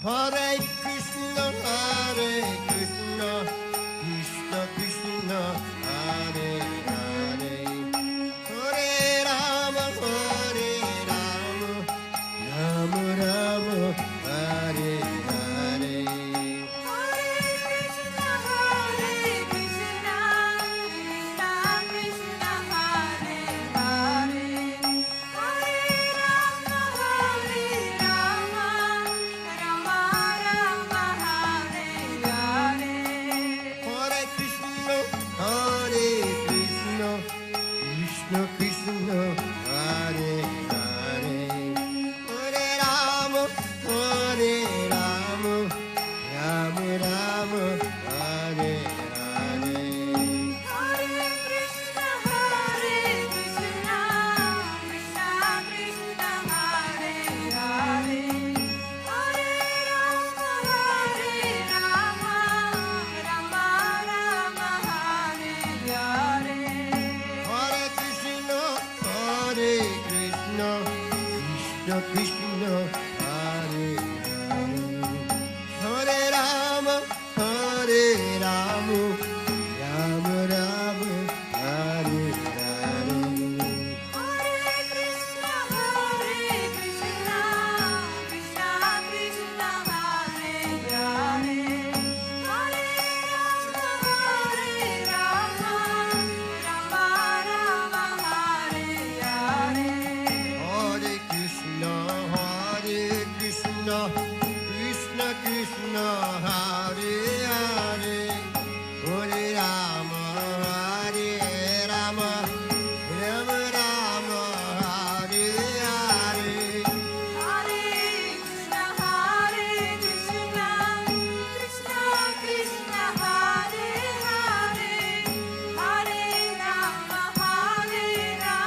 Hare Krishna, Krishna Krishna, Hare Hare, Hare Rama, Rama Rama, Hare Hare. Hare Krishna, Krishna Krishna, Hare Hare, Hare Rama, Rama Rama, Hare Hare. Hare Krishna, Krishna Krishna, Hare Hare, Hare Rama, Rama Rama, Hare Hare. Hare Krishna, Krishna Krishna, Hare Hare, Hare Rama, Rama Rama, Hare Hare. Hare Krishna, Krishna Krishna, Hare Hare, Hare Rama, Rama Rama, Hare Hare. Hare Krishna, Krishna Krishna, Hare Hare, Hare Rama, Rama Rama, Hare Hare. Hare Krishna, Krishna Krishna, Hare Hare, Hare Rama, Rama Rama, Hare Hare. Hare Krishna, Krishna Krishna, Hare Hare, Hare Rama, Rama Rama, Hare Hare. Hare Krishna, Krishna Krishna, Hare Hare, Hare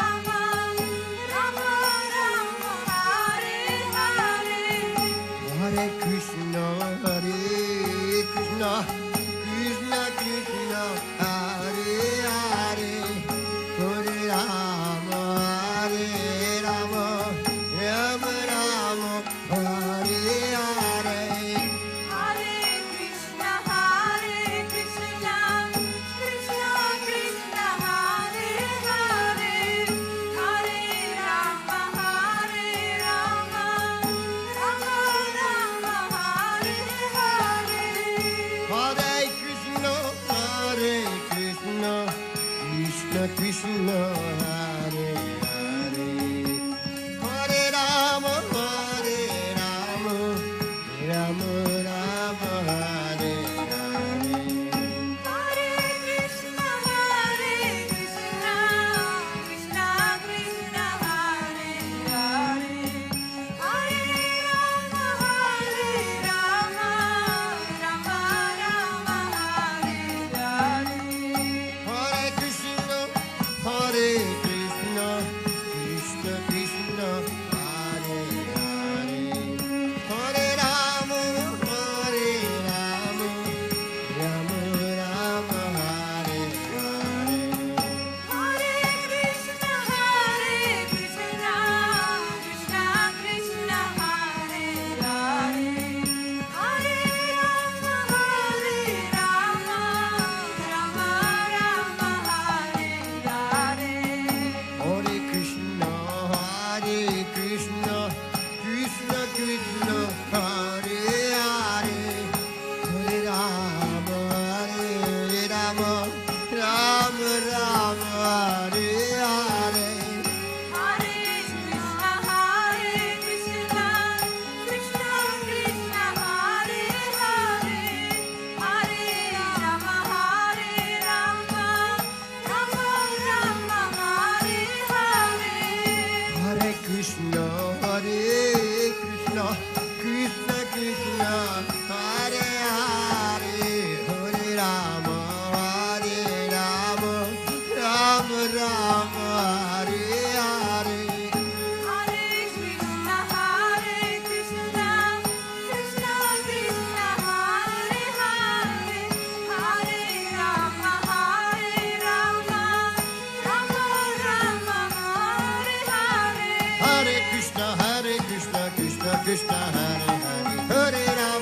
Rama, Rama Rama, Hare Hare. Hare Krishna, Krishna Krishna, Hare Hare, Hare Rama, Rama Rama, Hare Hare. Hare Krishna, Krishna Krishna, Hare Hare, Hare Rama, Rama Rama, Hare Hare. Hare Krishna, Krishna Krishna, Hare Hare, Hare Rama, Rama Rama, Hare Hare. Hare Krishna, Krishna Krishna, Hare Hare, Hare Rama, Rama Rama, Hare Hare. Hare Krishna, Krishna Krishna, Hare Hare, Hare Rama, Rama Rama, Hare Hare. Hare Krishna, Krishna Krishna, Hare Hare, Hare Rama, Rama Rama, Hare Hare. Hare Krishna, Krishna Krishna, Hare Hare, Hare Rama, Rama Rama, Hare Hare. Hare Krishna, Krishna Krishna, Hare Hare, Hare Rama, Rama Rama, Hare Hare. Hare Krishna, Krishna Krishna, Hare Hare, Hare Rama, Rama Rama, Hare Hare. Hare Krishna, Krishna Krishna, Hare Hare, Hare Rama,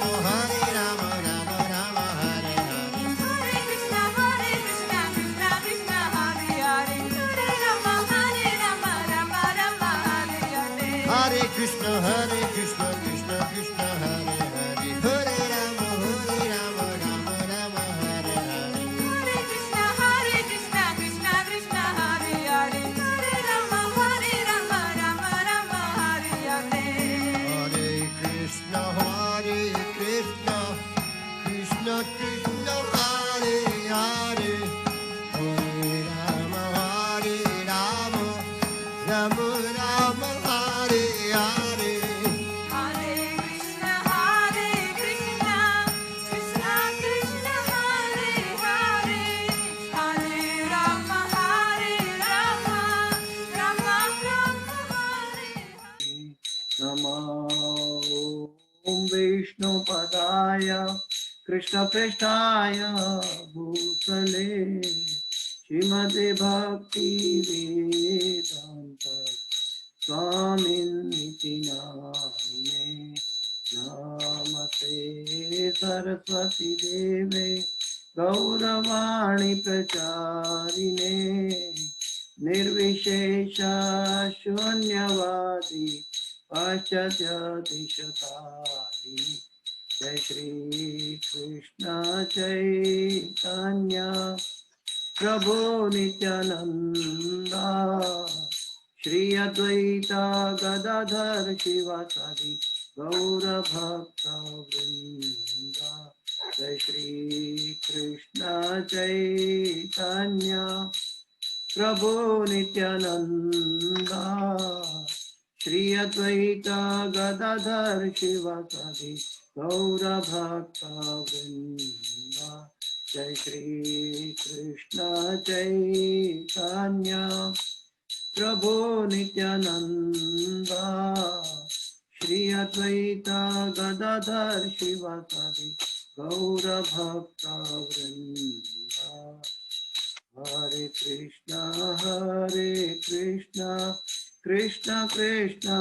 Krishna Hare Krishna Krishna Krishna Hare Hare Hare Rama Rama Rama Hare Hare Hare Krishna Krishna Krishna Hare Hare Hare Rama Rama Rama Hare Hare Hare Krishna Krishna Krishna Hare Hare Hare Rama Rama Rama Hare Hare Hare Krishna Krishna Krishna Krishna Hare Hare Hare Rama Rama Rama Hare नमो ॐ विष्णुपदाय कृष्णपृष्ठाय भूतले श्रीमते भक्तिवेदान्त स्वामिनिति नामिने नमस्ते सरस्वती देवे गौरवाणी प्रचारिणे निर्विशेष शून्यवादी पाश्चात्य दिशतारिणी जय श्री कृष्ण चैतन्य प्रभु नित्यानंदा श्री अद्वैता गदाधर शिवासादि गौर भक्त वृंदा जय श्री कृष्ण चैतन्य प्रभु नित्यानंदा श्री अद्वैता गदाधर शिवासादि गौर भक्त वृंदा जय श्री कृष्ण चैतन्य प्रभु नित्यानंदा श्री अद्वैता गदाधर शिवासादि गौर भक्त वृंदा हरे कृष्णा कृष्णा कृष्णा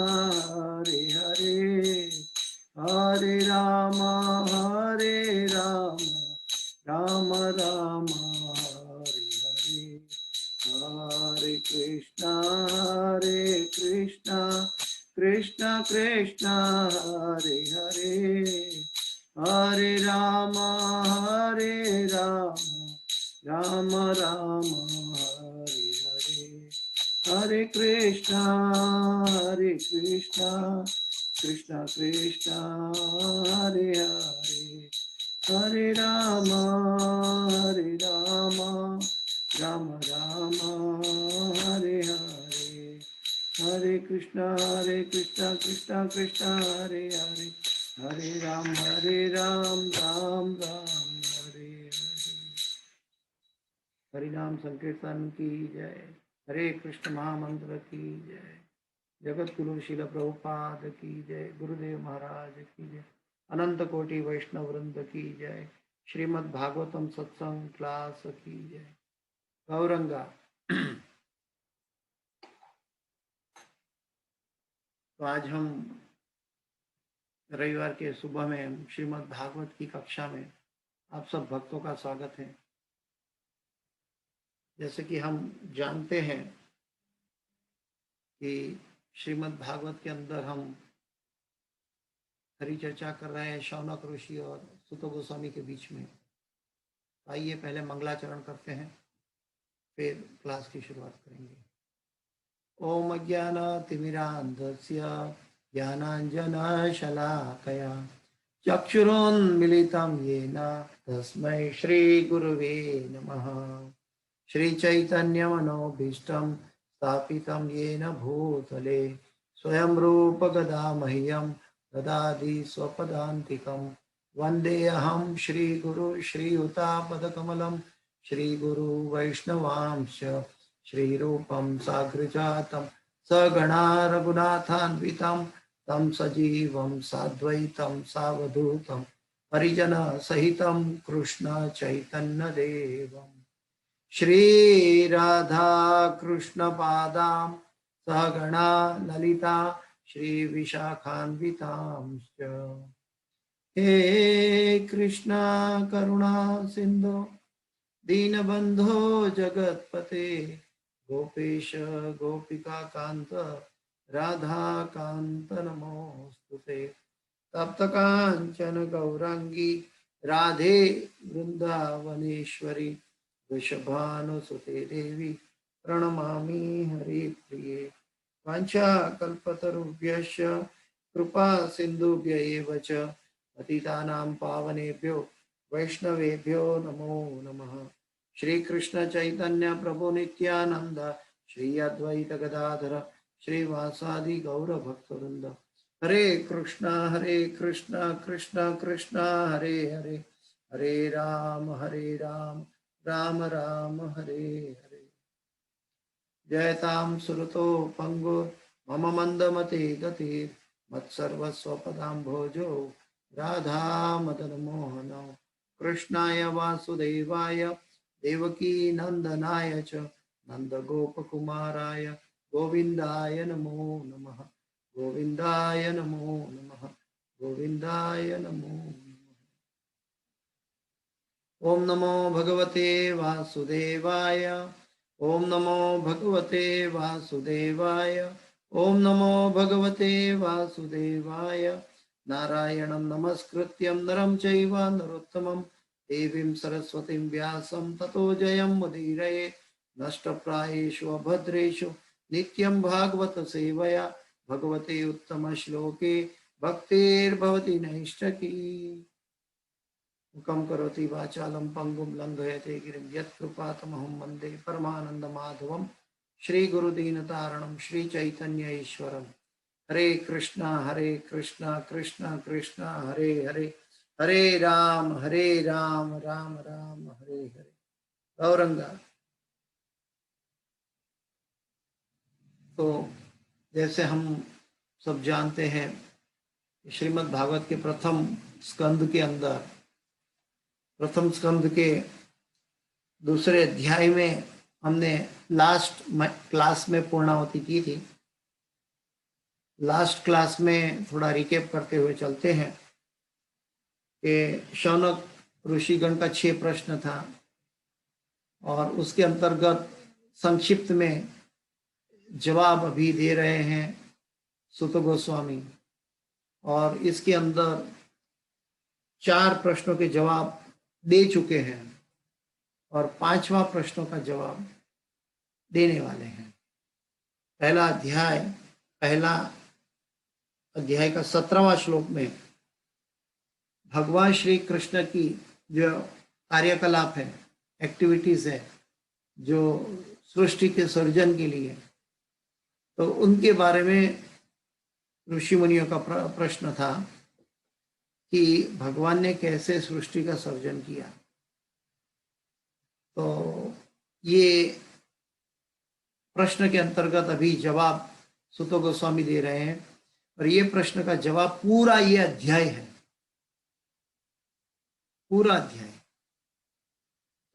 हरे हरे हरे राम राम राम हरे हरे हरे कृष्णा कृष्णा कृष्णा हरे हरे हरे राम राम राम हरे हरे हरे कृष्णा कृष्णा कृष्णा हरे हरे हरे राम राम राम हरे हरे हरे कृष्णा कृष्णा कृष्णा हरे हरे हरे राम राम राम हरे हरे हरिनाम संकीर्तन की जय हरे कृष्ण महामंत्र की जय जगत गुरु शिल प्रभुपाद की जय गुरुदेव महाराज की जय अनंत कोटि वैष्णव वृंद की जय श्रीमद् भागवतम सत्संग क्लास की जय गौरंगा। तो आज हम रविवार के सुबह में श्रीमद् भागवत की कक्षा में आप सब भक्तों का स्वागत है। जैसे कि हम जानते हैं कि श्रीमद् भागवत के अंदर हम हरी चर्चा कर रहे हैं शौनक ऋषि और सुत गोस्वामी के बीच में। आइए पहले मंगलाचरण करते हैं, फिर क्लास की शुरुआत करेंगे। ओम अज्ञानतिमिरान्धस्य ज्ञानाञ्जनशलाकया चक्षुरुन्मीलितं येन तस्मै श्रीगुरुवे नमः। श्रीचैतन्यमनोभीष्टं स्थापितं येन भूतले स्वयं रूप गदा मह्यं ददाति स्वपदान्तिकं वन्देऽहं श्रीगुरु श्रीयुतापदकमलं श्रीगुरु वैष्णवांश्च श्रीरूपं साग्रजातं सगणा रघुनाथान्वितं तं सजीवं साद्वैतं सावधूतं परिजनसहितं कृष्ण चैतन्यदेवम् श्रीराधा कृष्णपादां सगणा ललिता श्रीविशाखान्वितांश्च हे कृष्णा करुणा सिन्धो दीनबन्धो जगत्पते गोपेश गोपिका कान्त राधा कांत नमोस्तुते। तप्त कांचन गौरांगी राधे वृंदावनेश्वरी वृषभानुसुते देवी प्रणमामि हरिप्रिये। वाञ्छाकल्पतरुभ्यश्च कृपा सिन्धुभ्य एव च पतितानां पावनेभ्यो वैष्णवेभ्यो नमो नमः। श्री कृष्ण चैतन्य प्रभु नित्यानंद श्री अद्वैत गदाधर श्रीवासादि गौर भक्तवृंद। हरे कृष्णा कृष्णा कृष्णा हरे हरे, हरे राम राम राम हरे हरे। जयतां सुरतो पंगो मम मंदमते गति मत्सर्वस्वपदाम्भोजो राधा मदन मोहन। कृष्णाय वासुदेवाय देवकी नंदनाय च नंद गोपकुमाराय गोविंदाय नमो नमः, गोविंदाय नमो नमः, गोविंदाय नमो नमः। ओम नमो भगवते वासुदेवाय, ओम नमो भगवते वासुदेवाय, ओम नमो भगवते वासुदेवाय। नारायणं नमस्कृत्यं नरं चैव नरोत्तमं देवीं सरस्वतीं व्यासं ततो जयं मुदीरये। नष्टप्रायेषु अभद्रेषु नित्यं भागवत सेवया भगवते उत्तम श्लोके भक्तिर्भवति नैष्ठकी। मुखं करोति वाचालं पंगुं लंघयते गिरिं यत्कृपातमहं वन्दे परमानन्दमाधवं श्रीगुरुदीनतारणं श्रीचैतन्य ईश्वरम्। हरे कृष्णा कृष्णा कृष्णा हरे हरे, हरे राम राम राम हरे हरे। गौरंगा। तो जैसे हम सब जानते हैं, श्रीमद् भागवत के प्रथम स्कंद के अंदर, प्रथम स्कंद के दूसरे अध्याय में हमने लास्ट क्लास में पूर्णाहुति की थी। लास्ट क्लास में थोड़ा रिकेप करते हुए चलते हैं कि शौनक ऋषिगण का 6 प्रश्न था और उसके अंतर्गत संक्षिप्त में जवाब अभी दे रहे हैं सुत गोस्वामी, और इसके अंदर 4 प्रश्नों के जवाब दे चुके हैं और 5वां प्रश्नों का जवाब देने वाले हैं। पहला अध्याय का 17वां श्लोक में भगवान श्री कृष्ण की जो कार्यकलाप है, एक्टिविटीज है, जो सृष्टि के सर्जन के लिए, तो उनके बारे में ऋषि मुनियों का प्रश्न था कि भगवान ने कैसे सृष्टि का सर्जन किया। तो ये प्रश्न के अंतर्गत अभी जवाब सुत गोस्वामी दे रहे हैं, और ये प्रश्न का जवाब पूरा ये अध्याय है, पूरा अध्याय।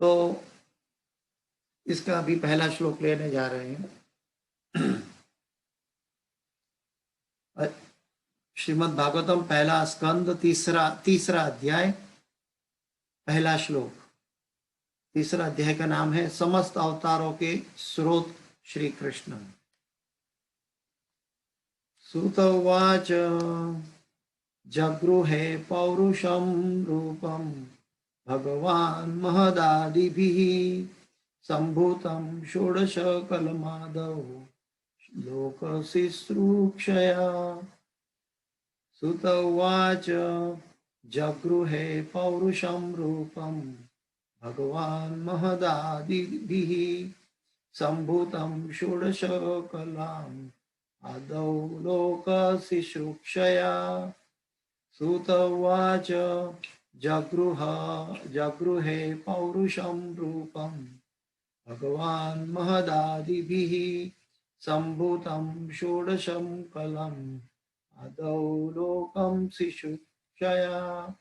तो इसका अभी पहला श्लोक लेने जा रहे हैं। श्रीमद् भागवतम पहला स्कंद तीसरा अध्याय पहला श्लोक। तीसरा अध्याय का नाम है समस्त अवतारों के स्रोत श्री कृष्ण। सुत उवाच जगृहे पौरुषं रूपं भगवान् महदादिभिः सम्भूतं षोडश कलमादौ लोकशुश्रूषया। सुत उवाच जगृहे पौरुषं रूपं भगवान् महदादिभिः सम्भूतं षोडश कलाम् आदौ लोकशुश्रूषया। सुत उवाच जगृहे पौरुषं रूपं भगवान् महदादिभिः सम्भूतं षोडशं कलम् आदौ लोकं शुश्रूषया।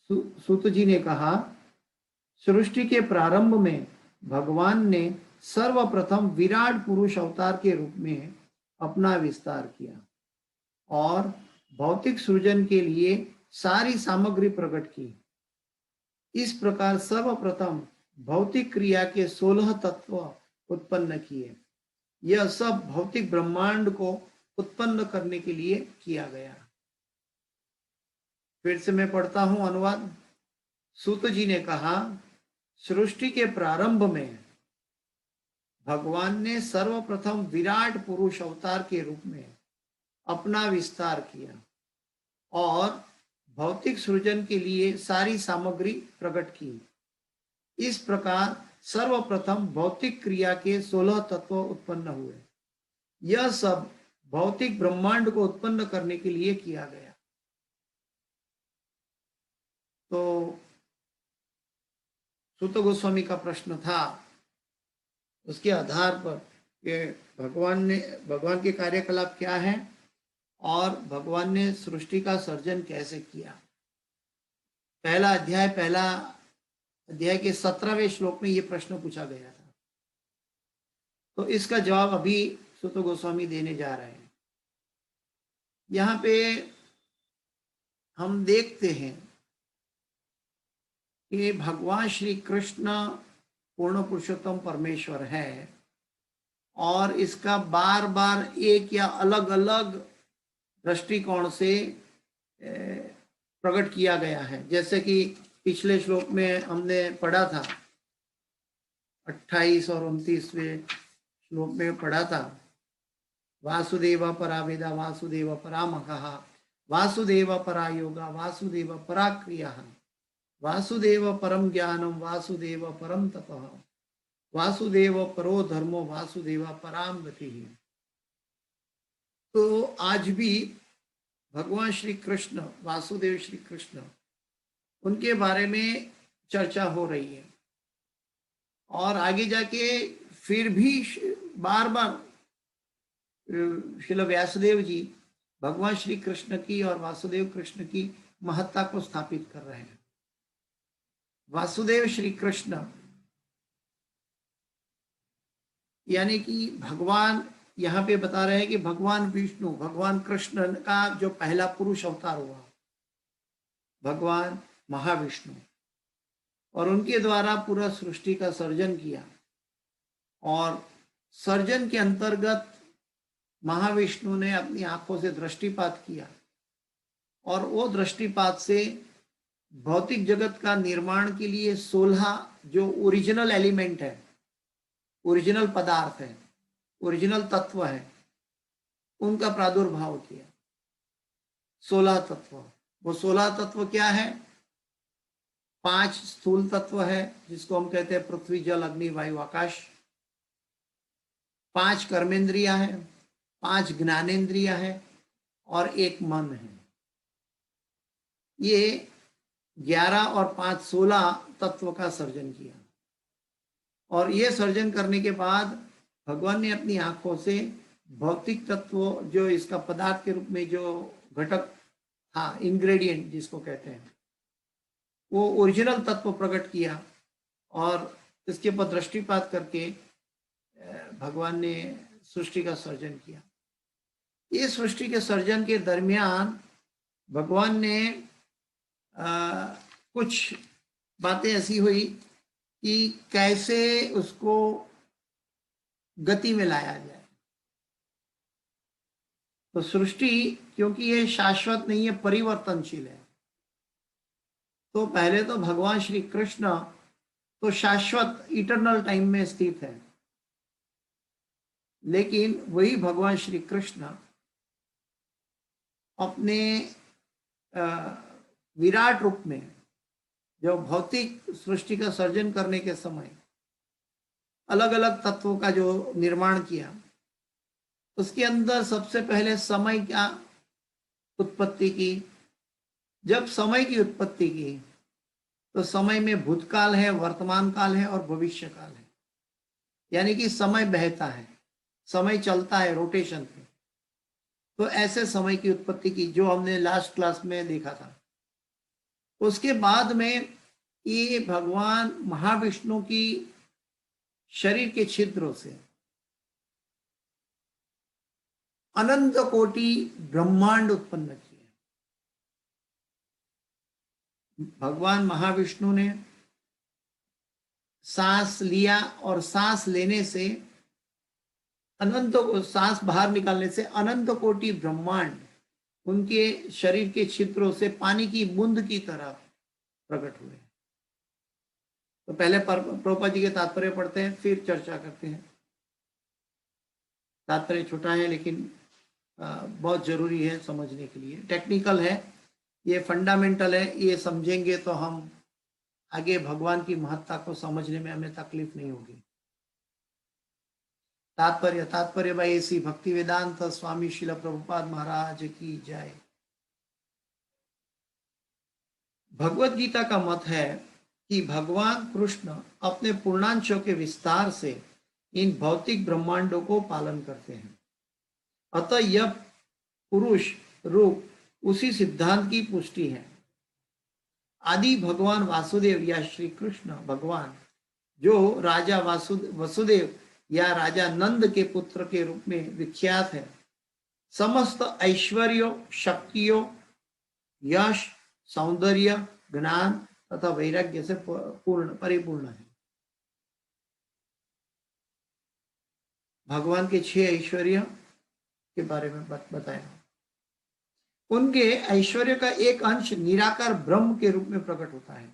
सूत जी ने कहा, सृष्टि के प्रारंभ में भगवान ने सर्वप्रथम विराट पुरुष अवतार के रूप में अपना विस्तार किया और भौतिक सृजन के लिए सारी सामग्री प्रकट की। इस प्रकार सर्वप्रथम भौतिक क्रिया के 16 तत्व उत्पन्न किए। यह सब भौतिक ब्रह्मांड को उत्पन्न करने के लिए किया गया। फिर से मैं पढ़ता हूं अनुवाद। सूत जी ने कहा, सृष्टि के प्रारंभ में भगवान ने सर्वप्रथम विराट पुरुष अवतार के रूप में अपना विस्तार किया और भौतिक सृजन के लिए सारी सामग्री प्रकट की। इस प्रकार सर्वप्रथम भौतिक क्रिया के 16 तत्व उत्पन्न हुए। यह सब भौतिक ब्रह्मांड को उत्पन्न करने के लिए किया गया। तो सूत गोस्वामी का प्रश्न था, उसके आधार पर कि भगवान के कार्यकलाप क्या है और भगवान ने सृष्टि का सर्जन कैसे किया। पहला अध्याय के 17वें श्लोक में ये प्रश्न पूछा गया था। तो इसका जवाब अभी सूत गोस्वामी देने जा रहे हैं। यहाँ पे हम देखते हैं कि भगवान श्री कृष्ण पूर्ण पुरुषोत्तम परमेश्वर है और इसका बार बार एक या अलग अलग दृष्टिकोण से प्रकट किया गया है। जैसे कि पिछले श्लोक में हमने पढ़ा था, 28 और 29वें श्लोक में पढ़ा था, वासुदेव परा वेदा वासुदेव परा मखः वासुदेव परा योगा वासुदेव परा क्रिया वासुदेव परम ज्ञानम वासुदेव परम तपः वासुदेव परो धर्मो वासुदेव पराम गतिः। तो आज भी भगवान श्री कृष्ण, वासुदेव श्री कृष्ण, उनके बारे में चर्चा हो रही है और आगे जाके फिर भी बार बार श्रील व्यासदेव जी भगवान श्री कृष्ण की और वासुदेव कृष्ण की महत्ता को स्थापित कर रहे हैं। वासुदेव श्री कृष्ण यानी कि भगवान, यहाँ पे बता रहे हैं कि भगवान विष्णु, भगवान कृष्ण का जो पहला पुरुष अवतार हुआ, भगवान महाविष्णु, और उनके द्वारा पूरा सृष्टि का सर्जन किया। और सर्जन के अंतर्गत महाविष्णु ने अपनी आंखों से दृष्टिपात किया और वो दृष्टिपात से भौतिक जगत का निर्माण के लिए 16 जो ओरिजिनल एलिमेंट है, ओरिजिनल पदार्थ है, ओरिजिनल तत्व है, उनका प्रादुर्भाव किया। 16 तत्व। वो 16 तत्व क्या है? 5 स्थूल तत्व है जिसको हम कहते हैं पृथ्वी जल अग्नि वायु आकाश। 5 कर्मेंद्रिया है, 5 ज्ञानेंद्रिया है और 1 मन है। ये 11 और 5 16 तत्व का सर्जन किया। और ये सर्जन करने के बाद भगवान ने अपनी आंखों से भौतिक तत्व, जो इसका पदार्थ के रूप में जो घटक था, इंग्रेडिएंट जिसको कहते हैं, वो ओरिजिनल तत्व प्रकट किया और इसके ऊपर दृष्टिपात करके भगवान ने सृष्टि का सर्जन किया। इस सृष्टि के सर्जन के दरमियान भगवान ने कुछ बातें ऐसी हुई कि कैसे उसको गति में लाया जाए। तो सृष्टि, क्योंकि ये शाश्वत नहीं है, परिवर्तनशील है, तो पहले तो भगवान श्री कृष्ण तो शाश्वत इटर्नल टाइम में स्थित है, लेकिन वही भगवान श्री कृष्ण अपने विराट रूप में जो भौतिक सृष्टि का सर्जन करने के समय अलग अलग तत्वों का जो निर्माण किया, उसके अंदर सबसे पहले समय क्या उत्पत्ति की। जब समय की उत्पत्ति की तो समय में भूतकाल है, वर्तमान काल है और भविष्य काल है। यानी कि समय बहता है, समय चलता है रोटेशन पे। तो ऐसे समय की उत्पत्ति की, जो हमने लास्ट क्लास में देखा था। उसके बाद में ये भगवान महाविष्णु की शरीर के छिद्रों से अनंत कोटि ब्रह्मांड उत्पन्न किए। भगवान महाविष्णु ने सांस लिया और सांस लेने से अनंत सांस बाहर निकालने से अनंत कोटि ब्रह्मांड उनके शरीर के छिद्रों से पानी की बूंद की तरह प्रकट हुए। तो पहले प्रभुपाद जी के तात्पर्य पढ़ते हैं, फिर चर्चा करते हैं। तात्पर्य छोटा है लेकिन बहुत जरूरी है समझने के लिए, टेक्निकल है, ये फंडामेंटल है। ये समझेंगे तो हम आगे भगवान की महत्ता को समझने में हमें तकलीफ नहीं होगी। तात्पर्य भाई ऐसी भक्ति वेदांत स्वामी श्रील प्रभुपाद महाराज की जय। भगवत गीता का मत है कि भगवान कृष्ण अपने पूर्णांशों के विस्तार से इन भौतिक ब्रह्मांडों को पालन करते हैं। अतः यह पुरुष रूप उसी सिद्धांत की पुष्टि है। आदि भगवान वासुदेव या श्री कृष्ण भगवान जो राजा वसुदेव या राजा नंद के पुत्र के रूप में विख्यात है, समस्त ऐश्वर्यों, शक्तियों, यश, सौंदर्य, ज्ञान तथा वैराग्य से परिपूर्ण है। भगवान के 6 ऐश्वर्य के बारे में बताया। उनके ऐश्वर्य का एक अंश निराकार ब्रह्म के रूप में प्रकट होता है।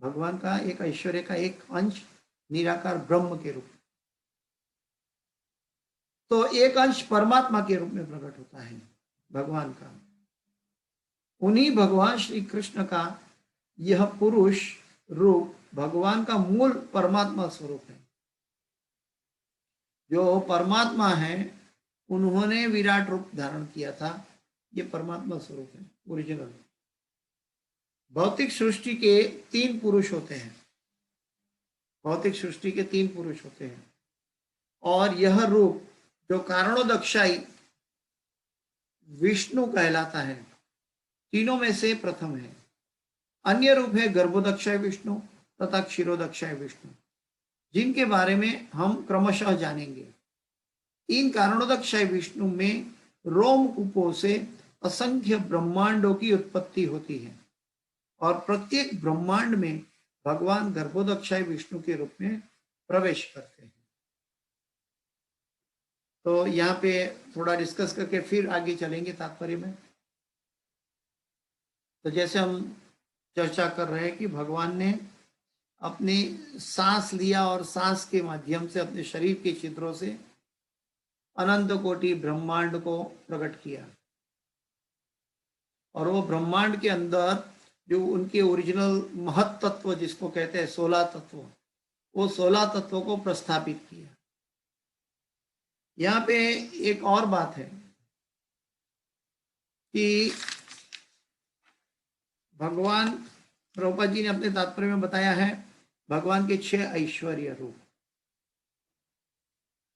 भगवान का एक ऐश्वर्य का एक अंश निराकार ब्रह्म के रूप में, तो एक अंश परमात्मा के रूप में प्रकट होता है भगवान का। उन्हीं भगवान श्री कृष्ण का यह पुरुष रूप भगवान का मूल परमात्मा स्वरूप है। जो परमात्मा है उन्होंने विराट रूप धारण किया था, ये परमात्मा स्वरूप है ओरिजिनल। भौतिक सृष्टि के 3 पुरुष होते हैं, भौतिक सृष्टि के 3 पुरुष होते हैं, और यह रूप जो कारणोदक्षाई विष्णु कहलाता है, तीनों में से प्रथम है। अन्य रूप है गर्भोदक्षाय विष्णु तथा क्षीरोदक्षाय विष्णु, जिनके बारे में हम क्रमशः जानेंगे। इन कारणोदक्षाय विष्णु में रोमकूपों से असंख्य ब्रह्मांडों की उत्पत्ति होती है, और प्रत्येक ब्रह्मांड में भगवान गर्भोदक्षाय विष्णु के रूप में प्रवेश करते हैं। तो यहाँ पे थोड़ा डिस्कस करके फिर आगे चलेंगे तात्पर्य में। तो जैसे हम चर्चा कर रहे हैं कि भगवान ने अपनी सांस लिया और सांस के माध्यम से अपने शरीर के छिद्रों से अनंत कोटि ब्रह्मांड को प्रकट किया, और वो ब्रह्मांड के अंदर जो उनके ओरिजिनल महत तत्व जिसको कहते हैं 16 तत्व, वो 16 तत्वों को प्रस्थापित किया। यहाँ पे एक और बात है कि भगवान प्रभुपाद जी ने अपने तात्पर्य में बताया है भगवान के 6 ऐश्वर्य रूप।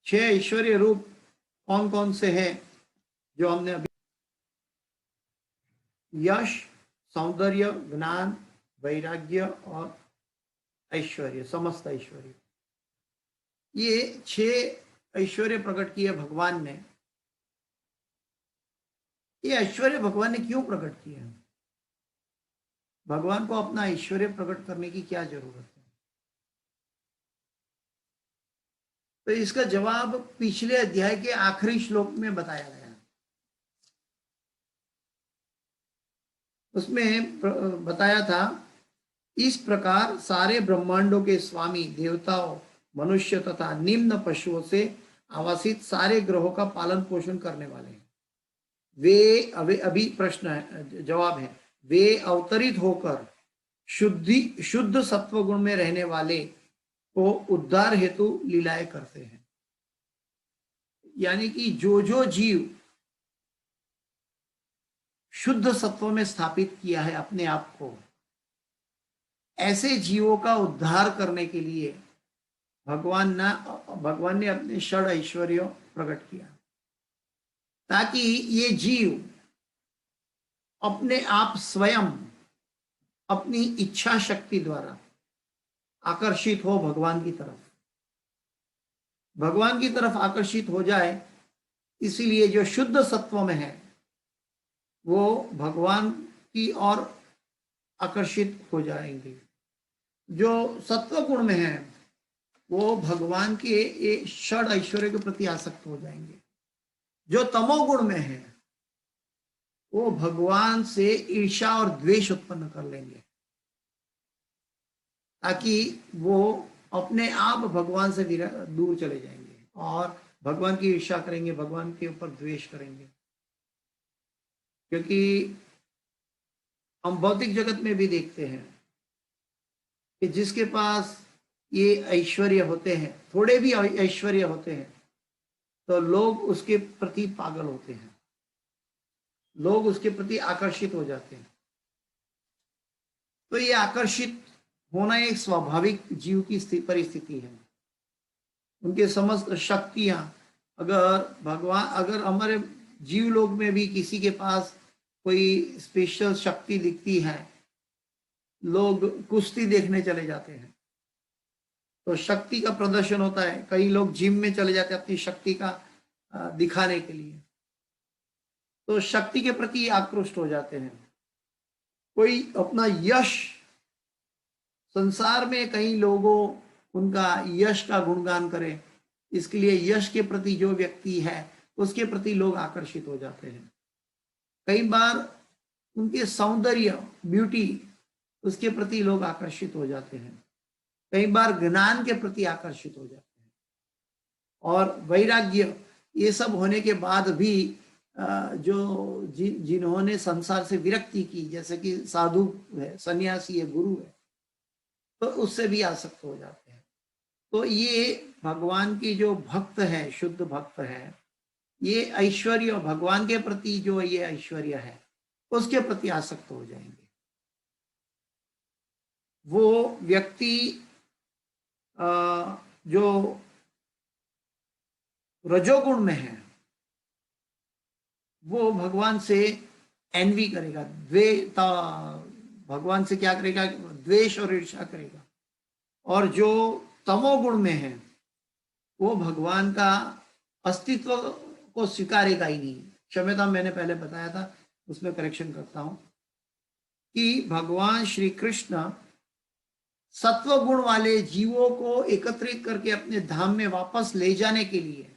6 ऐश्वर्य रूप कौन कौन से हैं जो हमने अभी, यश, सौंदर्य, ज्ञान, वैराग्य और ऐश्वर्य, समस्त ऐश्वर्य, ये 6 ऐश्वर्य प्रकट किए भगवान ने। ये ऐश्वर्य भगवान ने क्यों प्रकट किए? भगवान को अपना ऐश्वर्य प्रकट करने की क्या जरूरत है? तो इसका जवाब पिछले अध्याय के आखिरी श्लोक में बताया गया। उसमें बताया था, इस प्रकार सारे ब्रह्मांडों के स्वामी देवताओं, मनुष्य तथा निम्न पशुओं से आवासित सारे ग्रहों का पालन पोषण करने वाले हैं। वे अभी प्रश्न है, जवाब है, वे अवतरित होकर शुद्ध सत्व गुण में रहने वाले को उद्धार हेतु लीलाएं करते हैं। यानी कि जो जीव शुद्ध सत्व में स्थापित किया है अपने आप को, ऐसे जीवों का उद्धार करने के लिए भगवान ने अपने 6 ऐश्वर्य प्रकट किया, ताकि ये जीव अपने आप स्वयं अपनी इच्छा शक्ति द्वारा आकर्षित हो भगवान की तरफ आकर्षित हो जाए। इसीलिए जो शुद्ध सत्व में है वो भगवान की ओर आकर्षित हो जाएंगे। जो सत्व गुण में है वो भगवान के ये षड ऐश्वर्य के प्रति आसक्त हो जाएंगे। जो तमोगुण में है वो भगवान से ईर्ष्या और द्वेष उत्पन्न कर लेंगे, ताकि वो अपने आप भगवान से दूर चले जाएंगे और भगवान की ईर्ष्या करेंगे, भगवान के ऊपर द्वेष करेंगे। क्योंकि हम भौतिक जगत में भी देखते हैं कि जिसके पास ये ऐश्वर्य होते हैं, थोड़े भी ऐश्वर्य होते हैं, तो लोग उसके प्रति पागल होते हैं, लोग उसके प्रति आकर्षित हो जाते हैं। तो ये आकर्षित होना एक स्वाभाविक जीव की परिस्थिति है। उनके समस्त शक्तियां, अगर हमारे जीव लोग में भी किसी के पास कोई स्पेशल शक्ति दिखती है, लोग कुश्ती देखने चले जाते हैं तो शक्ति का प्रदर्शन होता है। कई लोग जिम में चले जाते हैं अपनी शक्ति का दिखाने के लिए, तो शक्ति के प्रति आकृष्ट हो जाते हैं। कोई अपना यश, संसार में कई लोगों उनका यश का गुणगान करें, इसके लिए यश के प्रति जो व्यक्ति है उसके प्रति लोग आकर्षित हो जाते हैं। कई बार उनके सौंदर्य, ब्यूटी, उसके प्रति लोग आकर्षित हो जाते हैं। कई बार ज्ञान के प्रति आकर्षित हो जाते हैं। और वैराग्य, ये सब होने के बाद भी जिन्होंने संसार से विरक्ति की, जैसे कि साधु है, सन्यासी है, गुरु है, तो उससे भी आसक्त हो जाते हैं। तो ये भगवान की जो भक्त है, शुद्ध भक्त है, ये ऐश्वर्य, भगवान के प्रति जो ये ऐश्वर्य है उसके प्रति आसक्त हो जाएंगे। वो व्यक्ति जो रजोगुण में है वो भगवान से एनवी करेगा, भगवान से क्या करेगा? द्वेष और ईर्ष्या करेगा। और जो तमोगुण में है वो भगवान का अस्तित्व को स्वीकारेगा ही नहीं। क्षम्यता, मैंने पहले बताया था, उसमें करेक्शन करता हूं कि भगवान श्री कृष्ण सत्व गुण वाले जीवों को एकत्रित करके अपने धाम में वापस ले जाने के लिए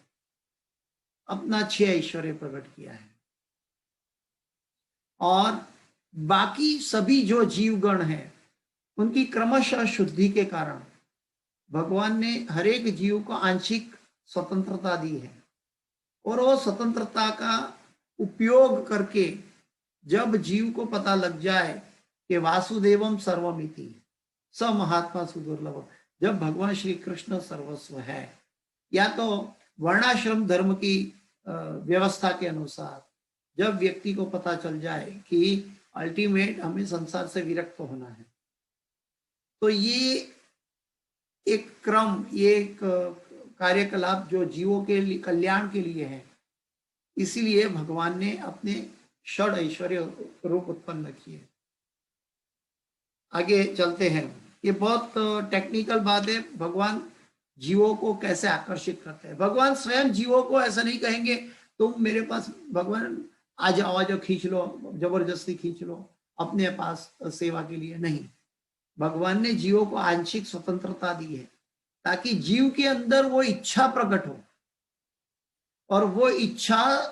अपना 6 ऐश्वर्य प्रकट किया है। और बाकी सभी जो जीवगण हैं उनकी क्रमशः शुद्धि के कारण भगवान ने हर एक जीव को आंशिक स्वतंत्रता दी है। और वो स्वतंत्रता का उपयोग करके जब जीव को पता लग जाए कि वासुदेवम सर्वमिति स महात्मा सुदुर्लभ, जब भगवान श्री कृष्ण सर्वस्व है, या तो वर्णाश्रम धर्म की व्यवस्था के अनुसार जब व्यक्ति को पता चल जाए कि अल्टीमेट हमें संसार से विरक्त होना है, तो ये एक क्रम, ये एक कार्यकलाप जो जीवों के लिए कल्याण के लिए है। इसीलिए भगवान ने अपने षड ऐश्वर्य रूप उत्पन्न किए। आगे चलते हैं। ये बहुत टेक्निकल बात है, भगवान जीवों को कैसे आकर्षित करते हैं। भगवान स्वयं जीवों को ऐसा नहीं कहेंगे तुम मेरे पास, भगवान आ जाओ खींच लो, जबरदस्ती खींच लो अपने पास सेवा के लिए, नहीं। भगवान ने जीवों को आंशिक स्वतंत्रता दी है ताकि जीव के अंदर वो इच्छा प्रकट हो, और वो इच्छा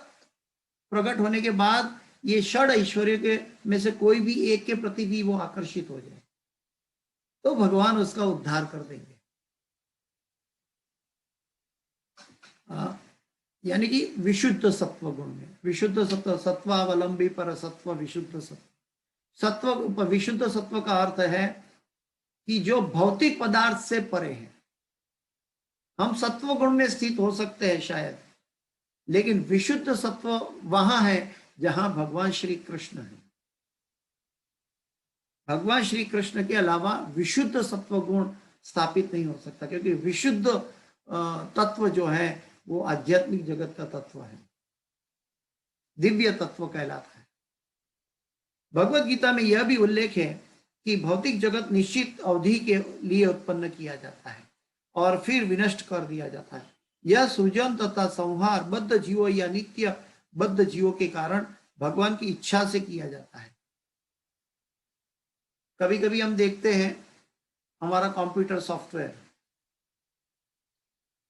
प्रकट होने के बाद ये षड ऐश्वर्य के में से कोई भी एक के प्रति भी वो आकर्षित हो जाए, तो भगवान उसका उद्धार कर देंगे। यानी कि विशुद्ध सत्व गुण में, विशुद्ध सत्व, सत्वावलंबी पर सत्व, विशुद्ध सत्व। विशुद्ध सत्व का अर्थ है कि जो भौतिक पदार्थ से परे है। हम सत्व गुण में स्थित हो सकते हैं शायद, लेकिन विशुद्ध सत्व वहां है जहां भगवान श्री कृष्ण है। भगवान श्री कृष्ण के अलावा विशुद्ध सत्व गुण स्थापित नहीं हो सकता, क्योंकि विशुद्ध तत्व जो है वो आध्यात्मिक जगत का तत्व है, दिव्य तत्व कहलाता है। भगवत गीता में यह भी उल्लेख है कि भौतिक जगत निश्चित अवधि के लिए उत्पन्न किया जाता है और फिर विनष्ट कर दिया जाता है। यह सृजन तथा संहार बद्ध जीवों या नित्य बद्ध जीवों के कारण भगवान की इच्छा से किया जाता है। कभी कभी हम देखते हैं हमारा कंप्यूटर सॉफ्टवेयर,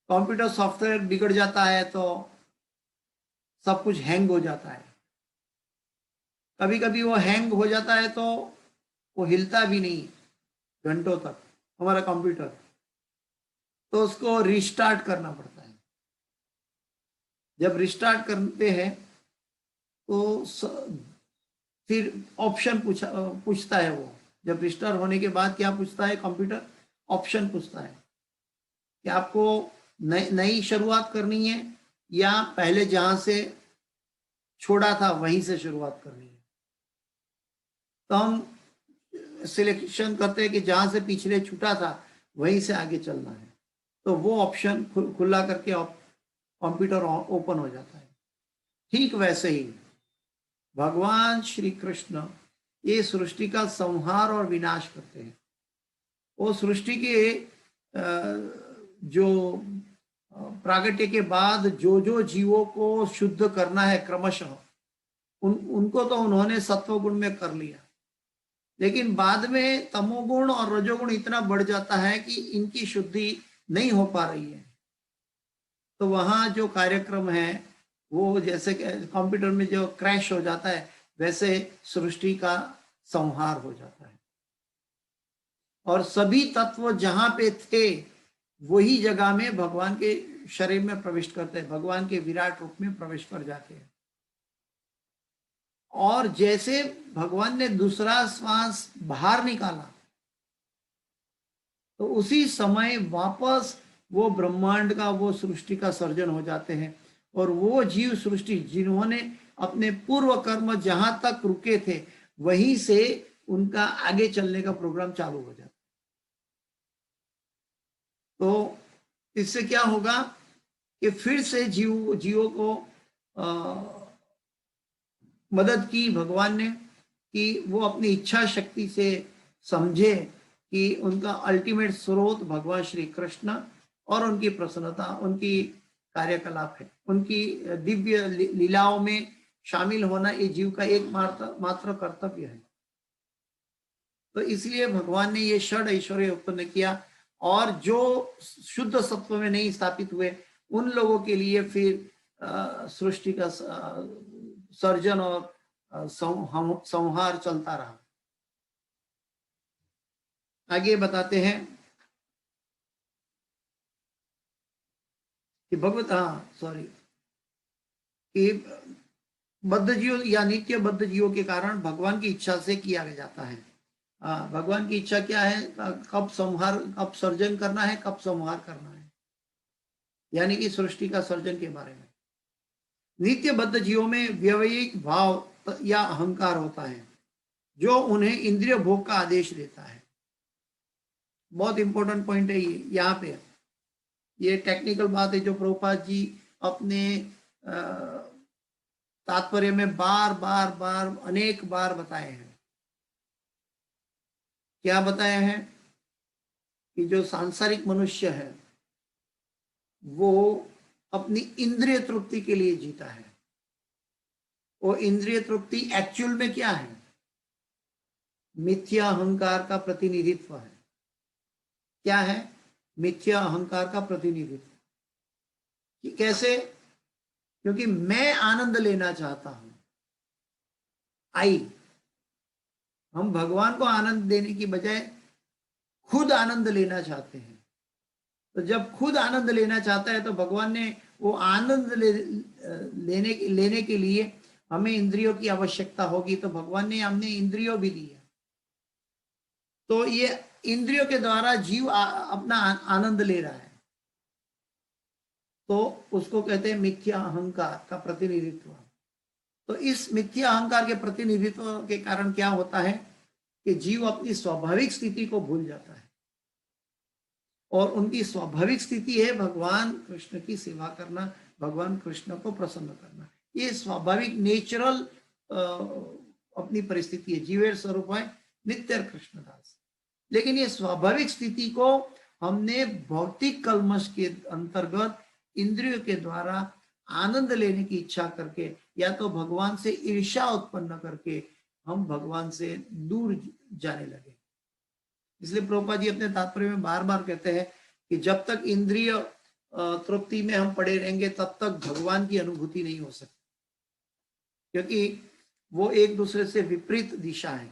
कंप्यूटर सॉफ्टवेयर बिगड़ जाता है तो सब कुछ हैंग हो जाता है। कभी कभी वो हैंग हो जाता है तो वो हिलता भी नहीं घंटों तक हमारा कंप्यूटर, तो उसको रिस्टार्ट करना पड़ता है। जब रिस्टार्ट करते हैं तो फिर ऑप्शन पूछता है वो। जब रिस्टार्ट होने के बाद क्या पूछता है कंप्यूटर? ऑप्शन पूछता है कि आपको नई शुरुआत करनी है या पहले जहां से छोड़ा था वहीं से शुरुआत करनी है। तो हम सिलेक्शन करते हैं कि जहां से पिछले छूटा था वहीं से आगे चलना है, तो वो ऑप्शन खुला करके कंप्यूटर ओपन हो जाता है। ठीक वैसे ही भगवान श्री कृष्ण ये सृष्टि का संहार और विनाश करते हैं। वो सृष्टि के जो प्रागट्य के बाद जो जो जीवों को शुद्ध करना है क्रमशः उनको तो उन्होंने सत्वगुण में कर लिया, लेकिन बाद में तमोगुण और रजोगुण इतना बढ़ जाता है कि इनकी शुद्धि नहीं हो पा रही है। तो वहां जो कार्यक्रम है वो जैसे कंप्यूटर में जो क्रैश हो जाता है वैसे सृष्टि का संहार हो जाता है और सभी तत्व जहां पे थे वही जगह में भगवान के शरीर में प्रवेश करते हैं, भगवान के विराट रूप में प्रवेश कर जाते हैं। और जैसे भगवान ने दूसरा श्वास बाहर निकाला तो उसी समय वापस वो ब्रह्मांड का वो सृष्टि का सर्जन हो जाते हैं और वो जीव सृष्टि जिन्होंने अपने पूर्व कर्म जहां तक रुके थे वहीं से उनका आगे चलने का प्रोग्राम चालू हो जाता है। तो इससे क्या होगा कि फिर से जीवों को मदद की भगवान ने कि वो अपनी इच्छा शक्ति से समझे कि उनका अल्टीमेट स्रोत भगवान श्री कृष्ण और उनकी प्रसन्नता, उनकी कार्यकलाप है, उनकी दिव्य लीलाओं में शामिल होना ये जीव का एक मात्र कर्तव्य है। तो इसलिए भगवान ने ये षड ऐश्वर्य उत्पन्न किया और जो शुद्ध सत्व में नहीं स्थापित हुए उन लोगों के लिए फिर सृष्टि का सर्जन और संहार चलता रहा। आगे बताते हैं कि कि बद्ध जीव या नित्य बद्ध जीवों के कारण भगवान की इच्छा से किया जाता है। भगवान की इच्छा क्या है? कब संहार, कब सर्जन करना है, कब संहार करना है, यानी कि सृष्टि का सर्जन के बारे में। नित्य बद्ध जीवों में व्यवहारिक भाव या अहंकार होता है जो उन्हें इंद्रिय भोग का आदेश देता है। बहुत इंपॉर्टेंट पॉइंट है ये, यहाँ पे ये टेक्निकल बात है जो प्रभुपाद जी अपने तात्पर्य में बार बार अनेक बार बताए हैं। क्या बताया है कि जो सांसारिक मनुष्य है वो अपनी इंद्रिय तृप्ति के लिए जीता है। वो इंद्रिय तृप्ति एक्चुअल में क्या है? मिथ्या अहंकार का प्रतिनिधित्व है। क्या है? मिथ्या अहंकार का प्रतिनिधित्व। कि कैसे? क्योंकि मैं आनंद लेना चाहता हूं। हम भगवान को आनंद देने की बजाय खुद आनंद लेना चाहते हैं। तो जब खुद आनंद लेना चाहता है तो भगवान ने वो आनंद लेने के लिए हमें इंद्रियों की आवश्यकता होगी, तो भगवान ने हमने इंद्रियों भी दी है। तो ये इंद्रियों के द्वारा जीव अपना आनंद ले रहा है, तो उसको कहते हैं मिथ्या अहंकार का प्रतिनिधित्व। तो इस मिथ्या अहंकार के प्रतिनिधित्व के कारण क्या होता है कि जीव अपनी स्वाभाविक स्थिति को भूल जाता है और उनकी स्वाभाविक स्थिति है भगवान कृष्ण की सेवा करना, भगवान कृष्ण को प्रसन्न करना। ये स्वाभाविक नेचुरल अपनी परिस्थिति है। जीवेर स्वरूप है नित्य कृष्णदास। लेकिन ये स्वाभाविक स्थिति को हमने भौतिक कलमश के अंतर्गत इंद्रियों के द्वारा आनंद लेने की इच्छा करके या तो भगवान से ईर्ष्या उत्पन्न करके हम भगवान से दूर जाने लगे। इसलिए प्रभुपाद जी अपने तात्पर्य में बार बार कहते हैं कि जब तक इंद्रिय तृप्ति में हम पड़े रहेंगे तब तक भगवान की अनुभूति नहीं हो सकती, क्योंकि वो एक दूसरे से विपरीत दिशा है।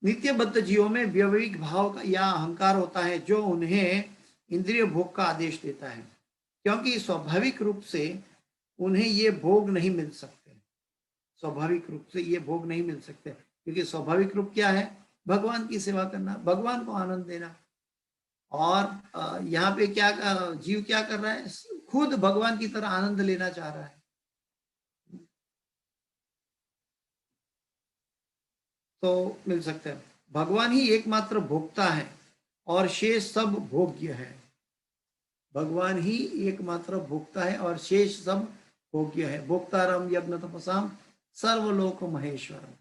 नित्यबद्ध जीवों में व्यवहारिक भाव का या अहंकार होता है जो उन्हें इंद्रिय भोग का आदेश देता है, क्योंकि स्वाभाविक रूप से उन्हें ये भोग नहीं मिल सकते। स्वाभाविक रूप से ये भोग नहीं मिल सकते, क्योंकि स्वाभाविक रूप क्या है? भगवान की सेवा करना, भगवान को आनंद देना। और यहाँ पे क्या जीव क्या कर रहा है? खुद भगवान की तरह आनंद लेना चाह रहा है। तो मिल सकता है। भगवान ही एकमात्र भोक्ता है और शेष सब भोग्य है। भगवान ही एकमात्र भोक्ता है और शेष सब भोग्य है। भोक्तारम यज्ञ तपसाम सर्वलोक महेश्वरम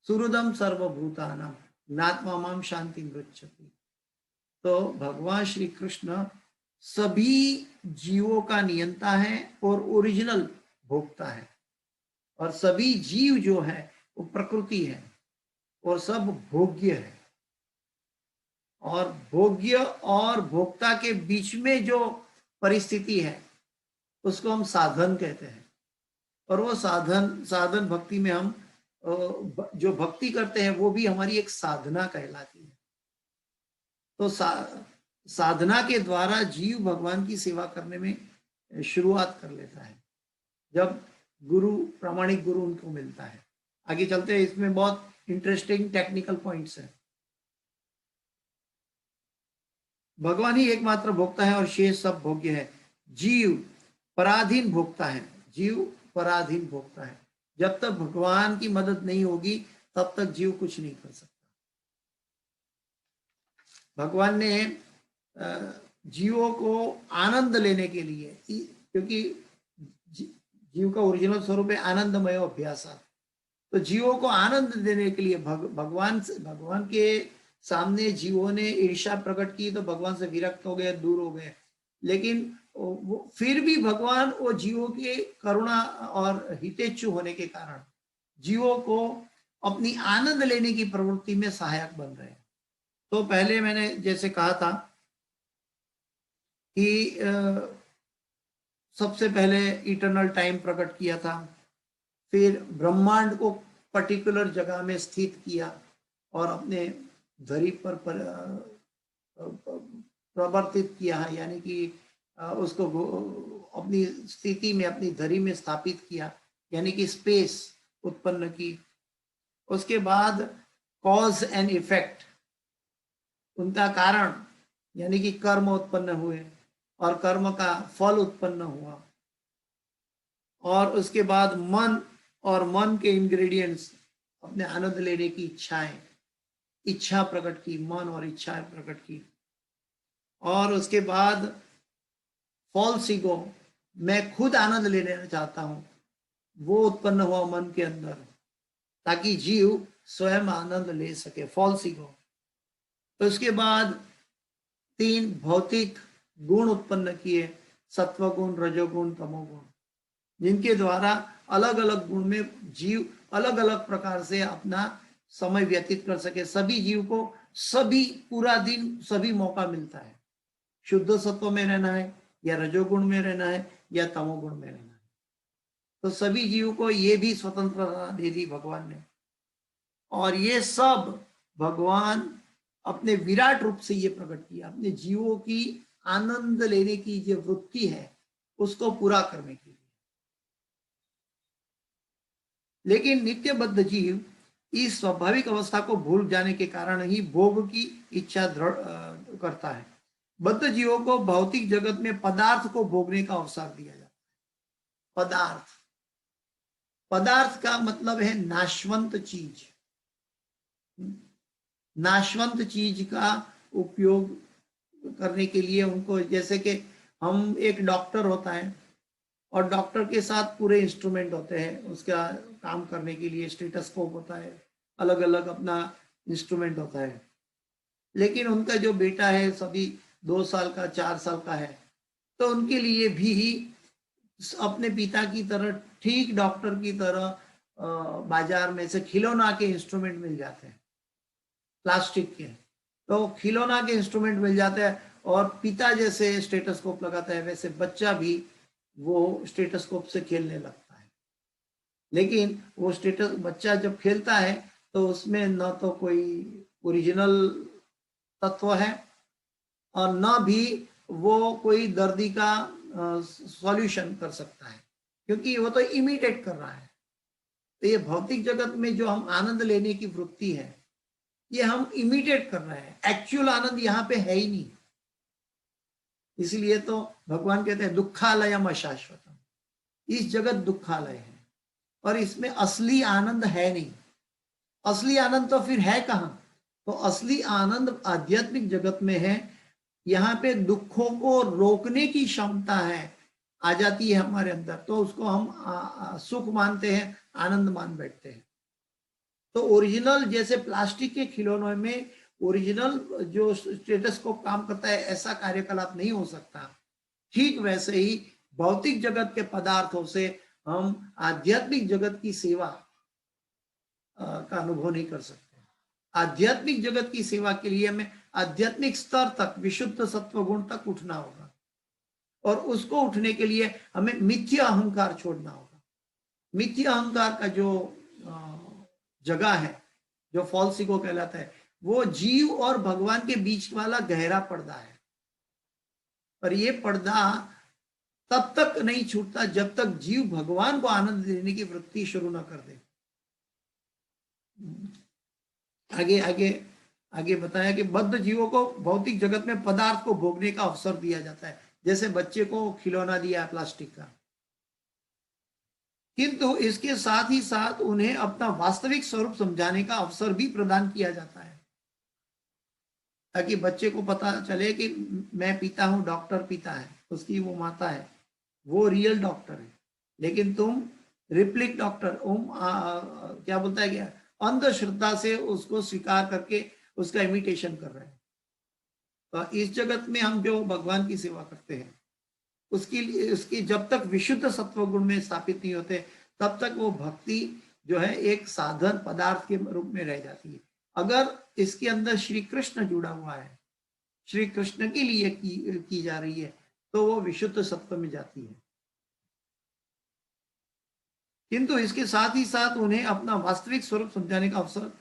सुहृदम सर्वभूतानाम नात्मा माम शांति मृच्छति। तो भगवान श्री कृष्ण सभी जीवों का नियंता है और ओरिजिनल भोक्ता है, और सभी जीव जो है वो प्रकृति है और सब भोग्य है। और भोग्य और भोक्ता के बीच में जो परिस्थिति है उसको हम साधन कहते हैं। और वो साधन भक्ति में हम जो भक्ति करते हैं वो भी हमारी एक साधना कहलाती है। तो साधना के द्वारा जीव भगवान की सेवा करने में शुरुआत कर लेता है जब गुरु, प्रामाणिक गुरु उनको मिलता है। आगे चलते हैं, इसमें बहुत इंटरेस्टिंग टेक्निकल पॉइंट्स हैं। भगवान ही एकमात्र भोक्ता है और शेष सब भोग्य है। जीव पराधीन भोक्ता है। जीव पराधीन भोक्ता है। जब तक भगवान की मदद नहीं होगी तब तक जीव कुछ नहीं कर सकता। भगवान ने जीवों को आनंद लेने के लिए, क्योंकि जीव का ओरिजिनल स्वरूप है आनंदमय अभ्यास, तो जीवों को आनंद देने के लिए भगवान के सामने जीवों ने ईर्ष्या प्रकट की तो भगवान से विरक्त हो गए, दूर हो गए। लेकिन वो फिर भी भगवान वो जीवों के करुणा और हितेच्छु होने के कारण जीवों को अपनी आनंद लेने की प्रवृत्ति में सहायक बन रहे हैं। तो पहले मैंने जैसे कहा था कि सबसे पहले इटर्नल टाइम प्रकट किया था, फिर ब्रह्मांड को पर्टिकुलर जगह में स्थित किया और अपने धरी पर प्रवर्तित किया है, यानी कि उसको अपनी स्थिति में, अपनी धरी में स्थापित किया, यानी कि स्पेस उत्पन्न की। उसके बाद कॉज एंड इफेक्ट, उनका कारण यानी कि कर्म उत्पन्न हुए और कर्म का फल उत्पन्न हुआ। और उसके बाद मन और मन के इंग्रेडिएंट्स, अपने आनंद लेने की इच्छा प्रकट की, मन और इच्छा प्रकट की। और उसके बाद फॉल्स ईगो, मैं खुद आनंद लेना चाहता हूं, वो उत्पन्न हुआ मन के अंदर ताकि जीव स्वयं आनंद ले सके, फॉल्स ईगो। तो उसके बाद 3 भौतिक गुण उत्पन्न किए, सत्वगुण, रजोगुण, तमोगुण, जिनके द्वारा अलग अलग गुण में जीव अलग अलग प्रकार से अपना समय व्यतीत कर सके। सभी जीव को पूरा दिन सभी मौका मिलता है, शुद्ध सत्व में रहना है या रजोगुण में रहना है या तमोगुण में रहना है। तो सभी जीव को ये भी स्वतंत्रता दे दी भगवान ने। और ये सब भगवान अपने विराट रूप से ये प्रकट किया, अपने जीवों की आनंद लेने की जो वृत्ति है उसको पूरा करने के लिए। लेकिन नित्यबद्ध जीव इस स्वाभाविक अवस्था को भूल जाने के कारण ही भोग की इच्छा दृढ़ करता है। बद्ध जीवों को भौतिक जगत में पदार्थ को भोगने का अवसर दिया जाता है। पदार्थ का मतलब है नाशवंत चीज। नाशवंत चीज का उपयोग करने के लिए उनको, जैसे कि हम, एक डॉक्टर होता है और डॉक्टर के साथ पूरे इंस्ट्रूमेंट होते हैं उसका काम करने के लिए, स्टेथोस्कोप होता है, अलग अलग अपना इंस्ट्रूमेंट होता है। लेकिन उनका जो बेटा है सभी 2 साल का, 4 साल का है, तो उनके लिए भी अपने पिता की तरह, ठीक डॉक्टर की तरह बाजार में से खिलौना के इंस्ट्रूमेंट मिल जाते हैं, प्लास्टिक के। तो खिलौना के इंस्ट्रूमेंट मिल जाते हैं और पिता जैसे स्टेटस्कोप लगाता है वैसे बच्चा भी वो स्टेटस्कोप से खेलने लगता है। लेकिन वो बच्चा जब खेलता है तो उसमें न तो कोई ओरिजिनल तत्व है और न भी वो कोई दर्दी का सॉल्यूशन कर सकता है, क्योंकि वो तो इमिटेट कर रहा है। तो ये भौतिक जगत में जो हम आनंद लेने की वृत्ति है, ये हम इमिटेट कर रहे हैं, एक्चुअल आनंद यहाँ पे है ही नहीं। इसलिए तो भगवान कहते हैं दुखालयम अशाश्वतम, इस जगत दुखालय है और इसमें असली आनंद है नहीं। असली आनंद तो फिर है कहाँ? तो असली आनंद आध्यात्मिक जगत में है। यहाँ पे दुखों को रोकने की क्षमता है, आ जाती है हमारे अंदर, तो उसको हम सुख मानते हैं, आनंद मान बैठते हैं। तो ओरिजिनल जैसे प्लास्टिक के खिलौनों में ओरिजिनल जो स्टेटस को काम करता है, ऐसा कार्यकलाप नहीं हो सकता। ठीक वैसे ही भौतिक जगत के पदार्थों से हम आध्यात्मिक जगत की सेवा का अनुभव नहीं कर सकते। आध्यात्मिक जगत की सेवा के लिए हमें आध्यात्मिक स्तर तक, विशुद्ध सत्व गुण तक उठना होगा और उसको उठने के लिए हमें मिथ्या अहंकार छोड़ना होगा। मिथ्या अहंकार का जो जगह है, जो फॉल्स ईगो कहलाता है, वो जीव और भगवान के बीच वाला गहरा पर्दा है। और ये पर्दा तब तक नहीं छूटता जब तक जीव भगवान को आनंद देने की वृत्ति शुरू न कर दे। आगे आगे आगे बताया कि बद्ध जीवों को भौतिक जगत में पदार्थ को भोगने का अवसर दिया जाता है, जैसे बच्चे को खिलौना दिया है प्लास्टिक का, किंतु इसके साथ ही साथ उन्हें अपना वास्तविक स्वरूप समझाने का अवसर भी प्रदान किया जाता है, ताकि बच्चे को पता चले कि मैं पिता हूं, डॉक्टर पिता है, उसकी वो माता है, वो रियल डॉक्टर है, लेकिन तुम रिप्लिक डॉक्टर, क्या बोलता है, क्या अंधश्रद्धा से उसको स्वीकार करके उसका इमिटेशन कर रहे हैं। तो इस जगत में हम जो भगवान की सेवा करते हैं, उसकी जब तक विशुद्ध सत्व गुण में स्थापित नहीं होते, तब तक वो भक्ति जो है एक साधन पदार्थ के रूप में रह जाती है। अगर इसके अंदर श्री कृष्ण जुड़ा हुआ है, श्री कृष्ण के लिए की जा रही है, तो वो विशुद्ध सत्व में जाती है। किंतु इसके साथ ही साथ उन्हें अपना वास्तविक स्वरूप समझाने का अवसर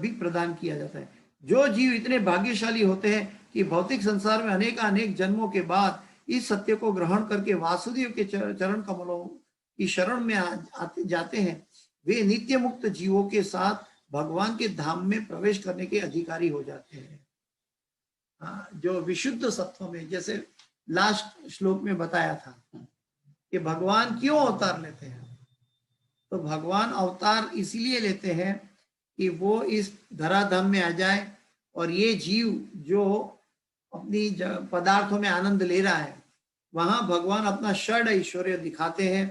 भी प्रदान किया जाता है। जो जीव इतने भाग्यशाली होते हैं कि भौतिक संसार में अनेक जन्मों के बाद इस सत्य को ग्रहण करके वासुदेव के चरण कमलों की शरण में जाते हैं, वे नित्य मुक्त जीवों के साथ भगवान के धाम में प्रवेश करने के अधिकारी हो जाते हैं। जो विशुद्ध सत्व में, जैसे लास्ट श्लोक में बताया था कि भगवान क्यों अवतार लेते हैं, तो भगवान अवतार इसीलिए लेते हैं कि वो इस धराधाम में आ जाए और ये जीव जो अपनी पदार्थों में आनंद ले रहा है, वहां भगवान अपना षड ऐश्वर्य दिखाते हैं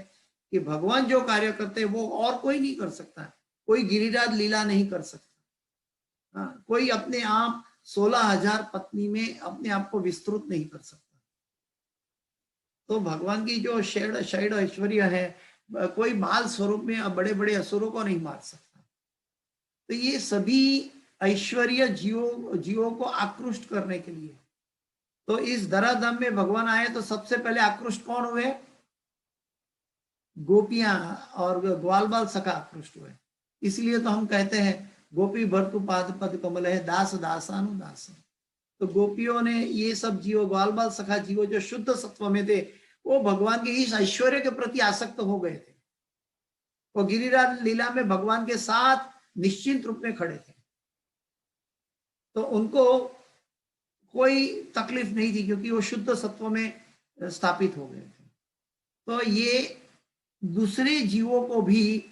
कि भगवान जो कार्य करते हैं वो और कोई नहीं कर सकता। कोई गिरिराज लीला नहीं कर सकता, कोई अपने आप 16,000 पत्नी में अपने आप को विस्तृत नहीं कर सकता। तो भगवान की जो षड ऐश्वर्य है, कोई बाल स्वरूप में बड़े बड़े असुरों को नहीं मार सकता। तो ये सभी ऐश्वर्य जीवों को आकृष्ट करने के लिए, तो इस धराधाम में भगवान आए तो सबसे पहले आकृष्ट कौन हुए? गोपियां और ग्वाल बाल सखा आकृष्ट हुए। इसलिए तो हम कहते हैं गोपी भर्तु पाद पद कमल है, दास दासानुदास। तो गोपियों ने, ये सब जीवो, ग्वाल बाल सखा जीवो जो शुद्ध सत्व में थे, वो भगवान के इस ऐश्वर्य के प्रति आसक्त हो गए थे। वो गिरिराज लीला में भगवान के साथ निश्चिंत रूप में खड़े थे, तो उनको कोई तकलीफ नहीं थी, क्योंकि वो शुद्ध सत्व में स्थापित हो गए थे। तो ये दूसरे जीवों को भी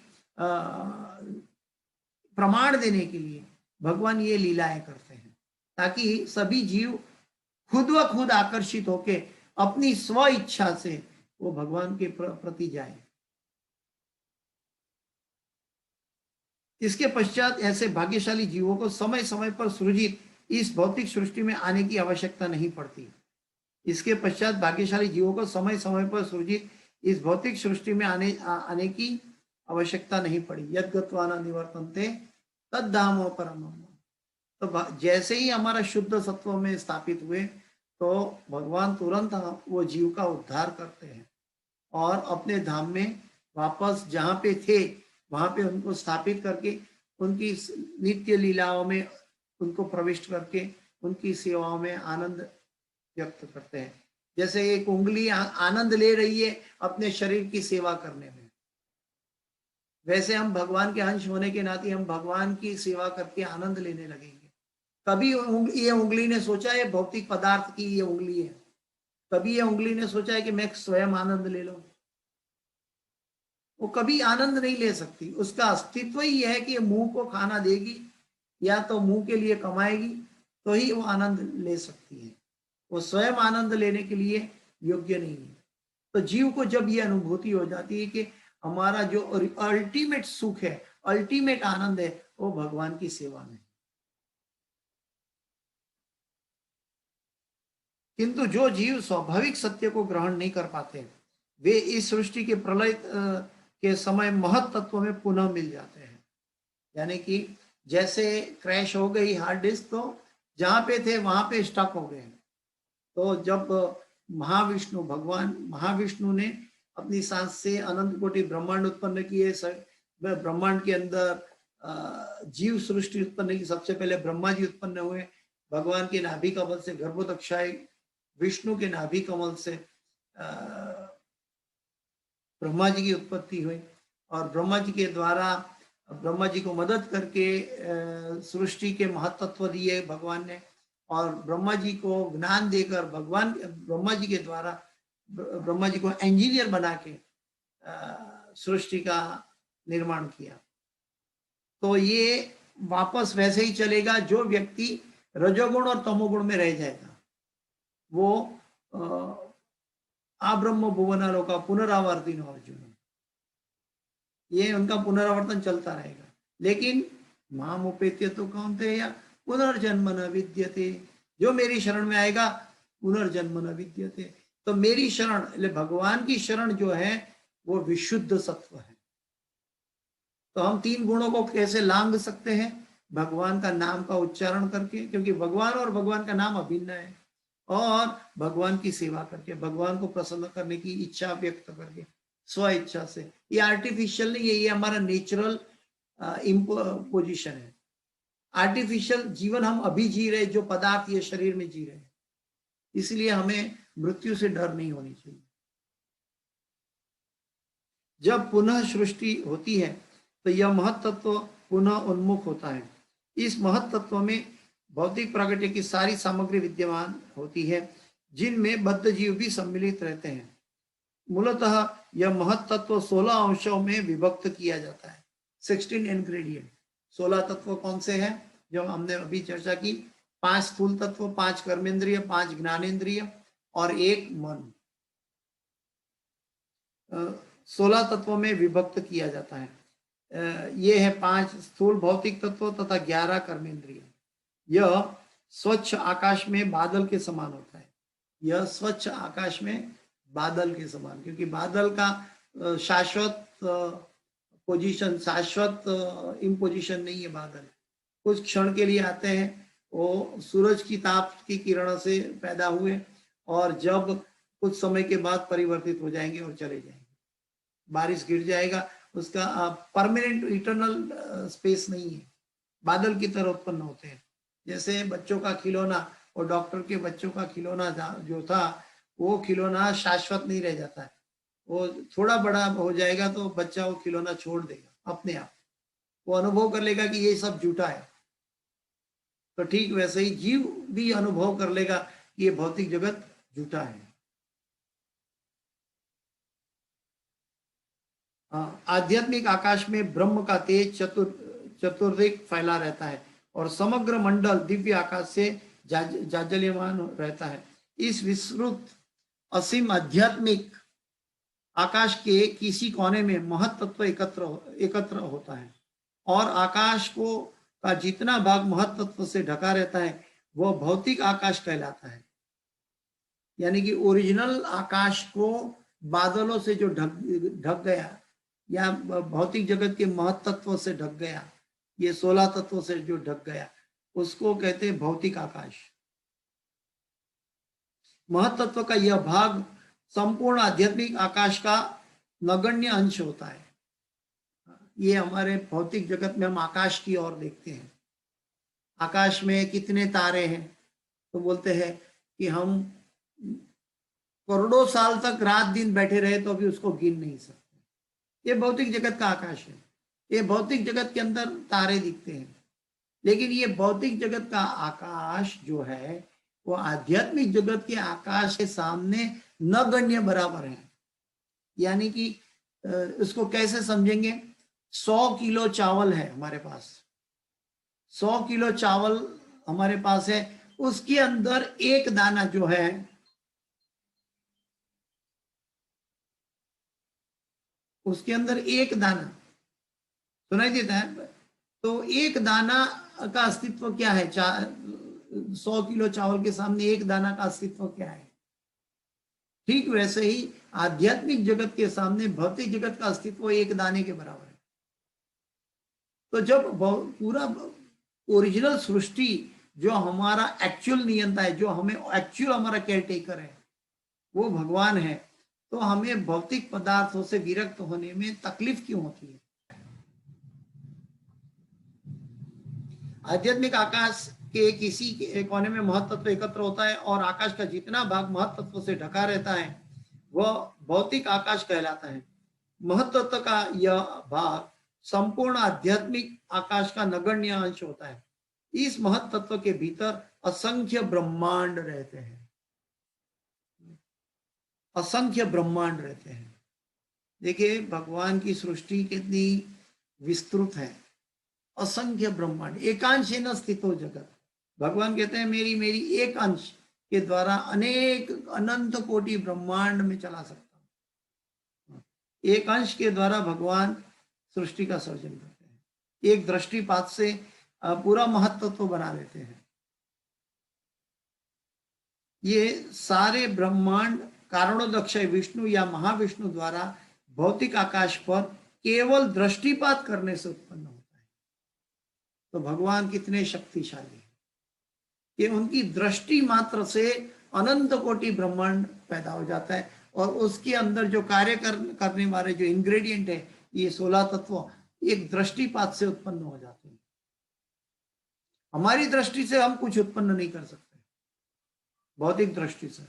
प्रमाण देने के लिए भगवान ये लीलाएं करते हैं, ताकि सभी जीव खुद व खुद आकर्षित होके अपनी स्व इच्छा से वो भगवान के प्रति जाए। इसके पश्चात ऐसे भाग्यशाली जीवों को समय समय पर सृजित इस भौतिक सृष्टि में आने की आवश्यकता नहीं पड़ती। इसके पश्चात भाग्यशाली जीवों को समय समय पर सृजित इस भौतिक सृष्टि में आने की आवश्यकता नहीं पड़ी। यद्गत्वा न निवर्तन्ते तद्धामो परमम्। तो जैसे ही हमारा शुद्ध सत्व में स्थापित हुए, तो भगवान तुरंत वो जीव का उद्धार करते हैं और अपने धाम में वापस जहाँ पे थे वहां पे उनको स्थापित करके उनकी नित्य लीलाओं में उनको प्रविष्ट करके उनकी सेवाओं में आनंद व्यक्त करते हैं। जैसे एक उंगली आनंद ले रही है अपने शरीर की सेवा करने में, वैसे हम भगवान के अंश होने के नाते हम भगवान की सेवा करके आनंद लेने लगेंगे। कभी ये उंगली ने सोचा है भौतिक पदार्थ की ये उंगली है, कभी ये उंगली ने सोचा है कि मैं स्वयं आनंद ले लूं? वो कभी आनंद नहीं ले सकती। उसका अस्तित्व ही है कि मुंह को खाना देगी या तो मुंह के लिए कमाएगी तो ही वो आनंद ले सकती है। वो स्वयं आनंद लेने के लिए योग्य नहीं है। तो जीव को जब ये अनुभूति हो जाती है कि हमारा जो अल्टीमेट सुख है, अल्टीमेट आनंद है, वो भगवान की सेवा में। किंतु जो जीव स्वाभाविक सत्य को ग्रहण नहीं कर पाते वे इस सृष्टि के प्रलय के समय महत तत्व में पुनः मिल जाते हैं। यानी कि जैसे क्रैश हो गई हार्ड डिस्क तो जहां पे थे वहां पे स्टक हो गए। तो जब महाविष्णु भगवान महाविष्णु ने अपनी सांस से अनंत कोटि ब्रह्मांड उत्पन्न किए, ब्रह्मांड के अंदर जीव सृष्टि उत्पन्न की, सबसे पहले ब्रह्मा जी उत्पन्न हुए। भगवान के नाभि कमल से गर्भोदक्षाई, विष्णु के नाभि कमल से ब्रह्मा जी की उत्पत्ति हुई और ब्रह्मा जी के द्वारा ब्रह्मा जी को मदद करके सृष्टि के महत्त्व दिए भगवान ने और ब्रह्मा जी को ज्ञान देकर भगवान ब्रह्मा जी के द्वारा ब्रह्मा जी को इंजीनियर बना के सृष्टि का निर्माण किया। तो ये वापस वैसे ही चलेगा जो व्यक्ति रजोगुण और तमोगुण में रह जाएगा वो आब्रह्म भुवनालों का पुनरावर्ती न अर्जुन, ये उनका पुनरावर्तन चलता रहेगा। लेकिन माम उपेत्य तो कौन थे या पुनर्जन्म न विद्यते, जो मेरी शरण में आएगा पुनर्जन्म न विद्यते। तो मेरी शरण, भगवान की शरण जो है वो विशुद्ध सत्व है। तो हम तीन गुणों को कैसे लांघ सकते हैं? भगवान का नाम का उच्चारण करके, क्योंकि भगवान और भगवान का नाम अभिन्न है, और भगवान की सेवा करके, भगवान को प्रसन्न करने की इच्छा व्यक्त करके, स्व इच्छा से। ये आर्टिफिशियल नहीं है, ये हमारा नेचुरल पोजिशन है। आर्टिफिशियल जीवन हम अभी जी रहे, जो पदार्थ ये शरीर में जी रहे हैं, इसलिए हमें मृत्यु से डर नहीं होनी चाहिए। जब पुनः सृष्टि होती है तो यह महत्त्व पुनः उन्मुख होता है। इस महत्त्व में भौतिक प्रागट्य की सारी सामग्री विद्यमान होती है जिनमें बद्ध जीव भी सम्मिलित रहते हैं। मूलतः यह महत्त्व 16 अंशों में विभक्त किया जाता है। 16 इंग्रेडिएंट। 16 तत्व कौन से हैं जो हमने अभी चर्चा की? 5 स्थूल तत्व, 5 कर्मेंद्रिय, 5 ज्ञानेंद्रिय और 1 मन। 16 तत्वों में विभक्त किया जाता है। ये है 5 स्थूल भौतिक तत्व तथा 11 कर्मेंद्रिय। यह स्वच्छ आकाश में बादल के समान होता है। यह स्वच्छ आकाश में बादल के समान, क्योंकि बादल का शाश्वत पोजीशन, शाश्वत इम्पोजिशन नहीं है। बादल कुछ क्षण के लिए आते हैं, वो सूरज की ताप की किरणों से पैदा हुए और जब कुछ समय के बाद परिवर्तित हो जाएंगे और चले जाएंगे। बारिश गिर जाएगा, उसका परमानेंट इटर्नल स्पेस नहीं है। बादल की तरह उत्पन्न होते हैं। जैसे बच्चों का खिलौना और डॉक्टर के बच्चों का खिलौना जो था, वो खिलौना शाश्वत नहीं रह जाता है। वो थोड़ा बड़ा हो जाएगा तो बच्चा वो खिलौना छोड़ देगा अपने आप, वो अनुभव कर लेगा कि ये सब झूठा है। तो ठीक वैसे ही जीव भी अनुभव कर लेगा कि ये भौतिक जगत झूठा है। आध्यात्मिक आकाश में ब्रह्म का तेज चतुर्दिक फैला रहता है और समग्र मंडल दिव्य आकाश से जाजल्यमान रहता है। इस विस्तृत असीम आध्यात्मिक आकाश के किसी कोने में महत्त्व एकत्र होता है और आकाश को का जितना भाग महत्त्व से ढका रहता है वह भौतिक आकाश कहलाता है। यानी कि ओरिजिनल आकाश को बादलों से जो ढक गया या भौतिक जगत के महत्त्व से ढक गया, ये 16 तत्वों से जो ढक गया, उसको कहते हैं भौतिक आकाश। महत्त्व का यह भाग संपूर्ण आध्यात्मिक आकाश का नगण्य अंश होता है। ये हमारे भौतिक जगत में हम आकाश की ओर देखते हैं, आकाश में कितने तारे हैं, तो बोलते हैं कि हम करोड़ों साल तक रात दिन बैठे रहे तो भी उसको गिन नहीं सकते। ये भौतिक जगत का आकाश है। ये भौतिक जगत के अंदर तारे दिखते हैं, लेकिन ये भौतिक जगत का आकाश जो है वो आध्यात्मिक जगत के आकाश के सामने नगण्य बराबर है। यानी कि इसको कैसे समझेंगे? 100 किलो चावल है हमारे पास, 100 किलो चावल हमारे पास है, उसके अंदर एक दाना जो है, उसके अंदर एक दाना सुनाई देता है, तो एक दाना का अस्तित्व क्या है? 100 किलो चावल के सामने एक दाना का अस्तित्व क्या है? ठीक वैसे ही आध्यात्मिक जगत के सामने भौतिक जगत का अस्तित्व एक दाने के बराबर है। तो जब पूरा ओरिजिनल सृष्टि जो हमारा एक्चुअल नियंता है, जो हमें एक्चुअल हमारा केयर टेकर है, वो भगवान है, तो हमें भौतिक पदार्थों से विरक्त होने में तकलीफ क्यों होती है? आध्यात्मिक आकाश के किसी के कोने में महत्त्व एकत्र होता है और आकाश का जितना भाग महत्त्व से ढका रहता है वह भौतिक आकाश कहलाता है। महत्त्व का यह भाग संपूर्ण आध्यात्मिक आकाश का नगण्य अंश होता है। इस महत्त्व के भीतर असंख्य ब्रह्मांड रहते हैं, असंख्य ब्रह्मांड रहते हैं। देखिए भगवान की सृष्टि कितनी विस्तृत है, असंख्य ब्रह्मांड, एकांश न स्थितो जगत। भगवान कहते हैं मेरी मेरी एक अंश के द्वारा अनेक अनंत कोटि ब्रह्मांड में चला सकता हूं। एक अंश के द्वारा भगवान सृष्टि का सर्जन करते हैं, एक दृष्टिपात से पूरा महत्व तो बना लेते हैं। ये सारे ब्रह्मांड कारणोदक्ष विष्णु या महाविष्णु द्वारा भौतिक आकाश पर केवल दृष्टिपात करने से उत्पन्न होता है। तो भगवान कितने शक्तिशाली हैं कि उनकी दृष्टि मात्र से अनंत कोटि ब्रह्मांड पैदा हो जाता है और उसके अंदर जो कार्य करने वाले जो इंग्रेडिएंट है, ये 16 तत्व एक दृष्टिपात से उत्पन्न हो जाते हैं। हमारी दृष्टि से हम कुछ उत्पन्न नहीं कर सकते, भौतिक दृष्टि से।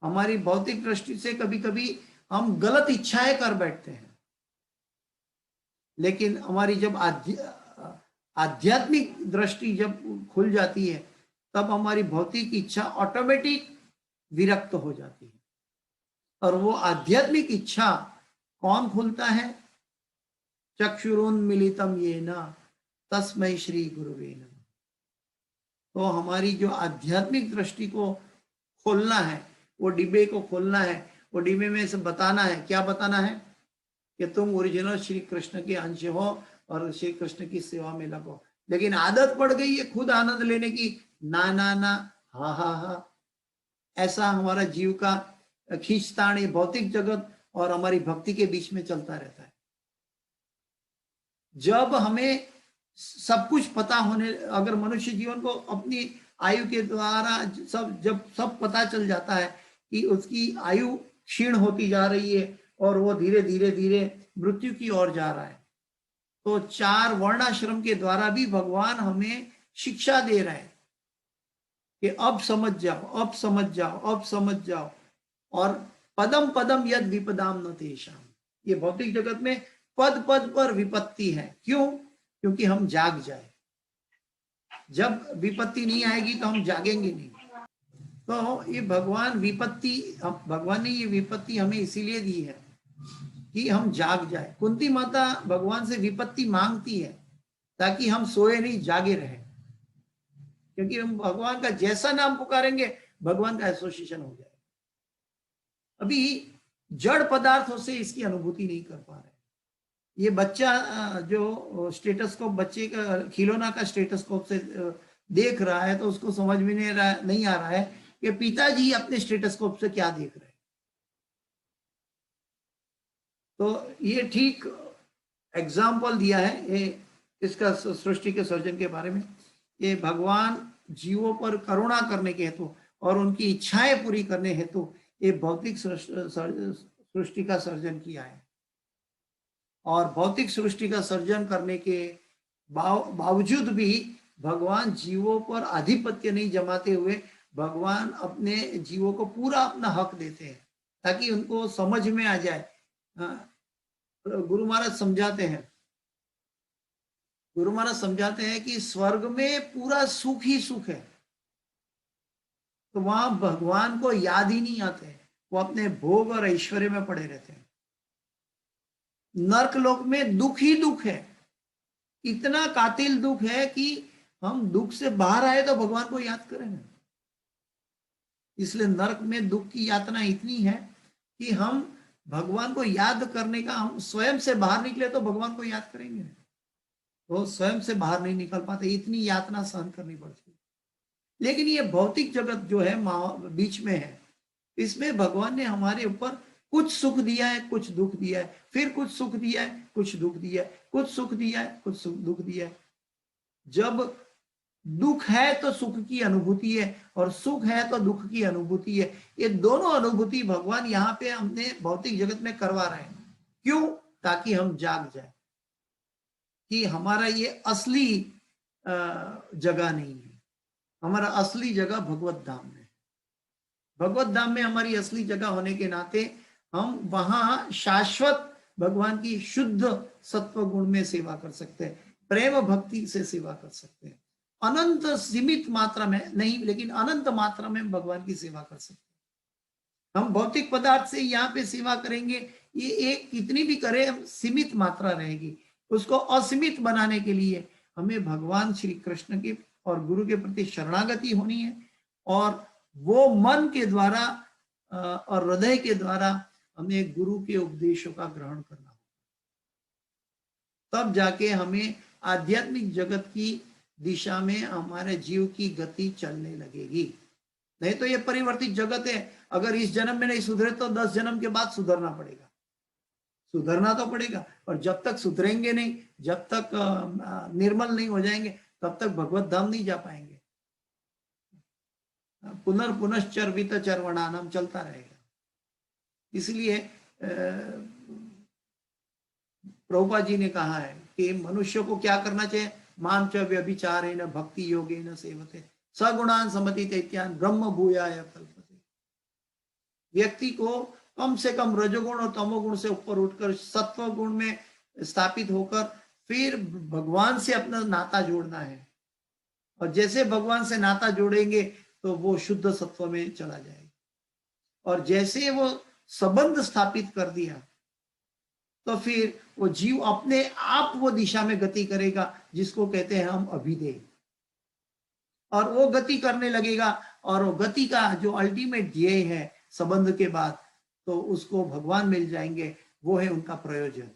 हमारी भौतिक दृष्टि से कभी कभी हम गलत इच्छाएं कर बैठते हैं, लेकिन हमारी जब आध्यात्मिक दृष्टि जब खुल जाती है तब हमारी भौतिक इच्छा ऑटोमेटिक विरक्त हो जाती है। और वो आध्यात्मिक इच्छा कौन खुलता है? चक्षुरुन्मीलितं येन तस्मै श्री गुरुवे नमः। तो हमारी जो आध्यात्मिक दृष्टि को खोलना है, वो डिब्बे को खोलना है, वो डिब्बे में से बताना है, क्या बताना है? कि तुम ओरिजिनल श्री कृष्ण के अंश हो और श्री कृष्ण की सेवा में लगो। लेकिन आदत पड़ गई है खुद आनंद लेने की, ना ना ना, हा हा हा, ऐसा हमारा जीव का खींचतान ये भौतिक जगत और हमारी भक्ति के बीच में चलता रहता है। जब हमें सब कुछ पता होने, अगर मनुष्य जीवन को अपनी आयु के द्वारा जब सब पता चल जाता है कि उसकी आयु क्षीण होती जा रही है और वो धीरे धीरे धीरे मृत्यु की ओर जा रहा है, तो 4 वर्णाश्रम के द्वारा भी भगवान हमें शिक्षा दे रहे हैं कि अब समझ जाओ, अब समझ जाओ, अब समझ जाओ। और पदम पदम यद विपदाम न तेषाम, ये भौतिक जगत में पद पद पर विपत्ति है। क्यों? क्योंकि हम जाग जाए। जब विपत्ति नहीं आएगी तो हम जागेंगे नहीं। तो ये भगवान ने ये विपत्ति हमें इसीलिए दी है कि हम जाग जाए। कुंती माता भगवान से विपत्ति मांगती है ताकि हम सोए नहीं, जागे रहे, क्योंकि हम भगवान का जैसा नाम पुकारेंगे भगवान का एसोसिएशन हो जाएगा। अभी जड़ पदार्थों से इसकी अनुभूति नहीं कर पा रहे। ये बच्चा जो स्टेटस्कोप, बच्चे का खिलौना का स्टेटस्कोप से देख रहा है तो उसको समझ में नहीं आ रहा है कि पिताजी अपने स्टेटस्कोप से क्या देख रहे हैं। तो ये ठीक एग्जाम्पल दिया है ये इसका सृष्टि के सर्जन के बारे में। ये भगवान जीवों पर करुणा करने के हेतु और उनकी इच्छाएं पूरी करने हेतु ये भौतिक सृष्टि का सर्जन किया है। और भौतिक सृष्टि का सर्जन करने के बावजूद भी भगवान जीवों पर आधिपत्य नहीं जमाते हुए भगवान अपने जीवों को पूरा अपना हक देते हैं ताकि उनको समझ में आ जाए। गुरु महाराज समझाते हैं कि स्वर्ग में पूरा सुख ही सुख है, तो वहां भगवान को याद ही नहीं आते, वो अपने भोग और ऐश्वर्य में पड़े रहते हैं। नर्क लोक में दुख ही दुख है, इतना कातिल दुख है कि हम दुख से बाहर आए तो भगवान को याद करेंगे। इसलिए नर्क में दुख की यातना इतनी है कि हम भगवान को याद करने का, हम स्वयं से बाहर निकले तो भगवान को याद करेंगे, तो स्वयं से बाहर नहीं निकल पाते, इतनी यातना सहन करनी पड़ती है। लेकिन ये भौतिक जगत जो है बीच में है, इसमें भगवान ने हमारे ऊपर कुछ सुख दिया है, कुछ दुख दिया है, फिर कुछ सुख दिया है, कुछ दुख दिया है, कुछ सुख दिया है, कुछ दुख दिया है। जब दुख है तो सुख की अनुभूति है और सुख है तो दुख की अनुभूति है। ये दोनों अनुभूति भगवान यहाँ पे हमने भौतिक जगत में करवा रहे हैं। क्यों? ताकि हम जाग जाए कि हमारा ये असली जगह नहीं है, हमारा असली जगह भगवत धाम में। भगवत धाम में हमारी असली जगह होने के नाते हम वहां शाश्वत भगवान की शुद्ध सत्व गुण में सेवा कर सकते हैं, प्रेम भक्ति से सेवा कर सकते हैं। अनंत सीमित मात्रा में नहीं, लेकिन अनंत मात्रा में भगवान की सेवा कर सकते हैं। हम भौतिक पदार्थ से यहाँ पे सेवा करेंगे, ये एक कितनी भी करें सीमित मात्रा रहेगी। उसको असीमित बनाने के लिए हमें भगवान श्री कृष्ण के और गुरु के प्रति शरणागति होनी है, और वो मन के द्वारा और हृदय के द्वारा हमें गुरु के उपदेशों का ग्रहण करना होगा। तब जाके हमें आध्यात्मिक जगत की दिशा में हमारे जीव की गति चलने लगेगी। नहीं तो ये परिवर्तित जगत है, अगर इस जन्म में नहीं सुधरे तो 10 जन्म के बाद सुधरना पड़ेगा। सुधरना तो पड़ेगा, और जब तक सुधरेंगे नहीं, जब तक निर्मल नहीं हो जाएंगे, तब तक भगवत धाम नहीं जा पाएंगे। पुनश्चर्वित चर्वणानाम चलता रहेगा। इसलिए प्रभुपाद जी ने कहा है कि मनुष्य को क्या करना चाहिए, माम च व्यभिचारेण भक्ति योगेन सेवते सगुणान समतीत इत्यान ब्रह्म भूयाय कल्पते। व्यक्ति को कम से कम रजोगुण और तमोगुण से ऊपर उठकर सत्व गुण में स्थापित होकर फिर भगवान से अपना नाता जोड़ना है, और जैसे भगवान से नाता जोड़ेंगे तो वो शुद्ध सत्व में चला जाएगा। और जैसे वो संबंध स्थापित कर दिया तो फिर वो जीव अपने आप वो दिशा में गति करेगा जिसको कहते हैं हम अभिधेय, और वो गति करने लगेगा, और वो गति का जो अल्टीमेट ध्येय है संबंध के बाद, तो उसको भगवान मिल जाएंगे, वो है उनका प्रयोजन।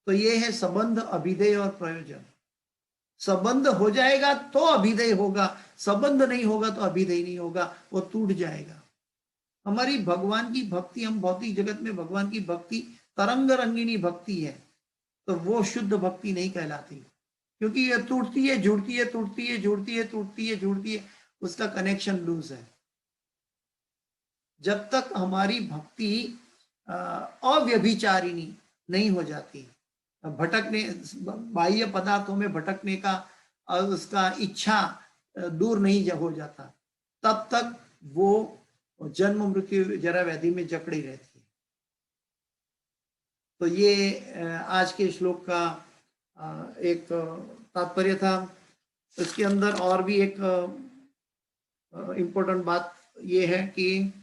तो ये है संबंध, अभिधेय और प्रयोजन। संबंध हो जाएगा तो अभिधेय होगा, संबंध नहीं होगा तो अभिधेय नहीं होगा, वो टूट जाएगा। हमारी भगवान की भक्ति, हम भौतिक जगत में भगवान की भक्ति तरंग रंगिनी भक्ति है, तो वो शुद्ध भक्ति नहीं कहलाती, क्योंकि ये टूटती है, जुड़ती है, टूटती है, जुड़ती है, टूटती है, जुड़ती है, उसका कनेक्शन लूज है। जब तक हमारी भक्ति अव्यभिचारिणी नहीं हो जाती, भटकने, बाह्य पदार्थों में भटकने का, उसका इच्छा दूर नहीं हो जाता, तब तक वो जन्म मृत्यु जरा व्याधि में जकड़ी रहती है। तो ये आज के श्लोक का एक तात्पर्य था। इसके अंदर और भी एक इम्पोर्टेंट बात ये है कि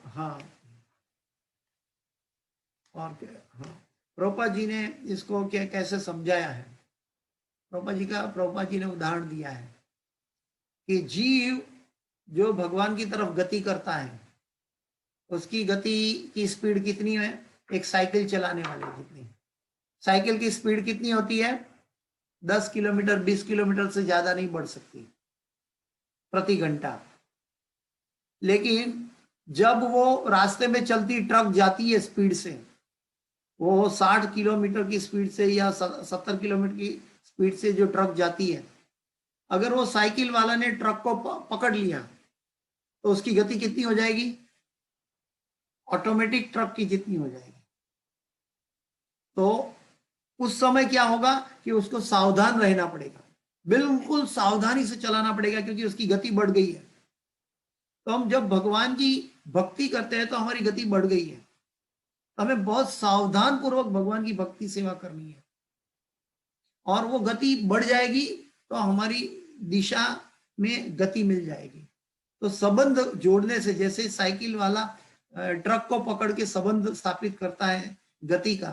हाँ, और क्या, हाँ, प्रभुपाद जी ने इसको क्या कैसे समझाया है। प्रभुपाद जी ने उदाहरण दिया है कि जीव जो भगवान की तरफ गति करता है, उसकी गति की स्पीड कितनी है, एक साइकिल चलाने वाले जितनी। साइकिल की स्पीड कितनी होती है, 10 किलोमीटर 20 किलोमीटर से ज्यादा नहीं बढ़ सकती प्रति घंटा। लेकिन जब वो रास्ते में चलती ट्रक जाती है स्पीड से, वो 60 किलोमीटर की स्पीड से या 70 किलोमीटर की स्पीड से जो ट्रक जाती है, अगर वो साइकिल वाला ने ट्रक को पकड़ लिया तो उसकी गति कितनी हो जाएगी? ऑटोमेटिक ट्रक की जितनी हो जाएगी। तो उस समय क्या होगा कि उसको सावधान रहना पड़ेगा, बिल्कुल सावधानी से चलाना पड़ेगा, क्योंकि उसकी गति बढ़ गई है। तो हम जब भगवान की भक्ति करते हैं तो हमारी गति बढ़ गई है, तो हमें बहुत सावधान पूर्वक भगवान की भक्ति सेवा करनी है, और वो गति बढ़ जाएगी तो हमारी दिशा में गति मिल जाएगी। तो संबंध जोड़ने से, जैसे साइकिल वाला ट्रक को पकड़ के संबंध स्थापित करता है गति का,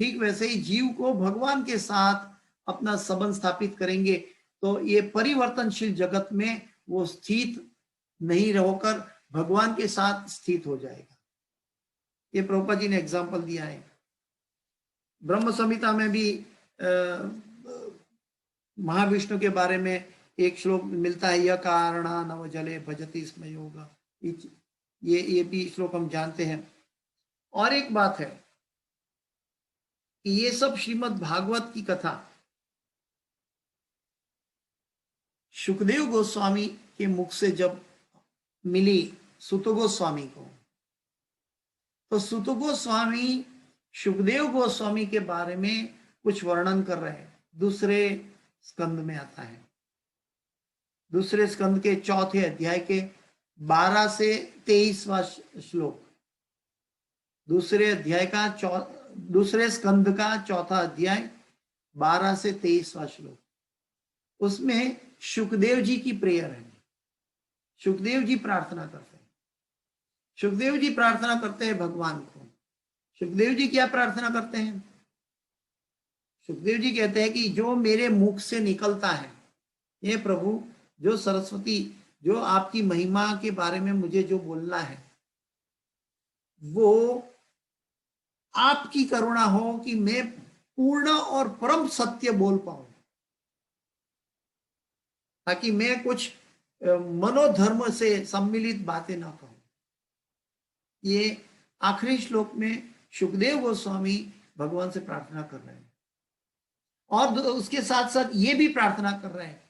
ठीक वैसे ही जीव को भगवान के साथ अपना संबंध स्थापित करेंगे तो ये परिवर्तनशील जगत में वो स्थित नहीं रहकर भगवान के साथ स्थित हो जाएगा। ये प्रभुपाद जी ने एग्जाम्पल दिया है। ब्रह्म संहिता में भी महाविष्णु के बारे में एक श्लोक मिलता है, यह कारणा नव जले भजति स्म योगा। ये भी श्लोक हम जानते हैं। और एक बात है कि ये सब श्रीमद् भागवत की कथा सुखदेव गोस्वामी के मुख से जब मिली सुत गोस्वामी को, तो सुत गोस्वामी सुखदेव गोस्वामी के बारे में कुछ वर्णन कर रहे हैं। दूसरे स्कंद में आता है, दूसरे स्कंद के चौथे अध्याय के 12 से 23वां श्लोक, दूसरे स्कंद का चौथा अध्याय 12 से 23वां श्लोक। उसमें सुखदेव जी की प्रेयर है। सुखदेव जी प्रार्थना करते हैं, सुखदेव जी प्रार्थना करते हैं भगवान को। सुखदेव जी क्या प्रार्थना करते हैं? सुखदेव जी कहते हैं कि जो मेरे मुख से निकलता है, ये प्रभु, जो सरस्वती, जो आपकी महिमा के बारे में मुझे जो बोलना है, वो आपकी करुणा हो कि मैं पूर्ण और परम सत्य बोल पाऊं, ताकि मैं कुछ मनोधर्म से सम्मिलित बातें ना कहूं। ये आखिरी श्लोक में सुखदेव गोस्वामी भगवान से प्रार्थना कर रहे हैं, और उसके साथ साथ ये भी प्रार्थना कर रहे हैं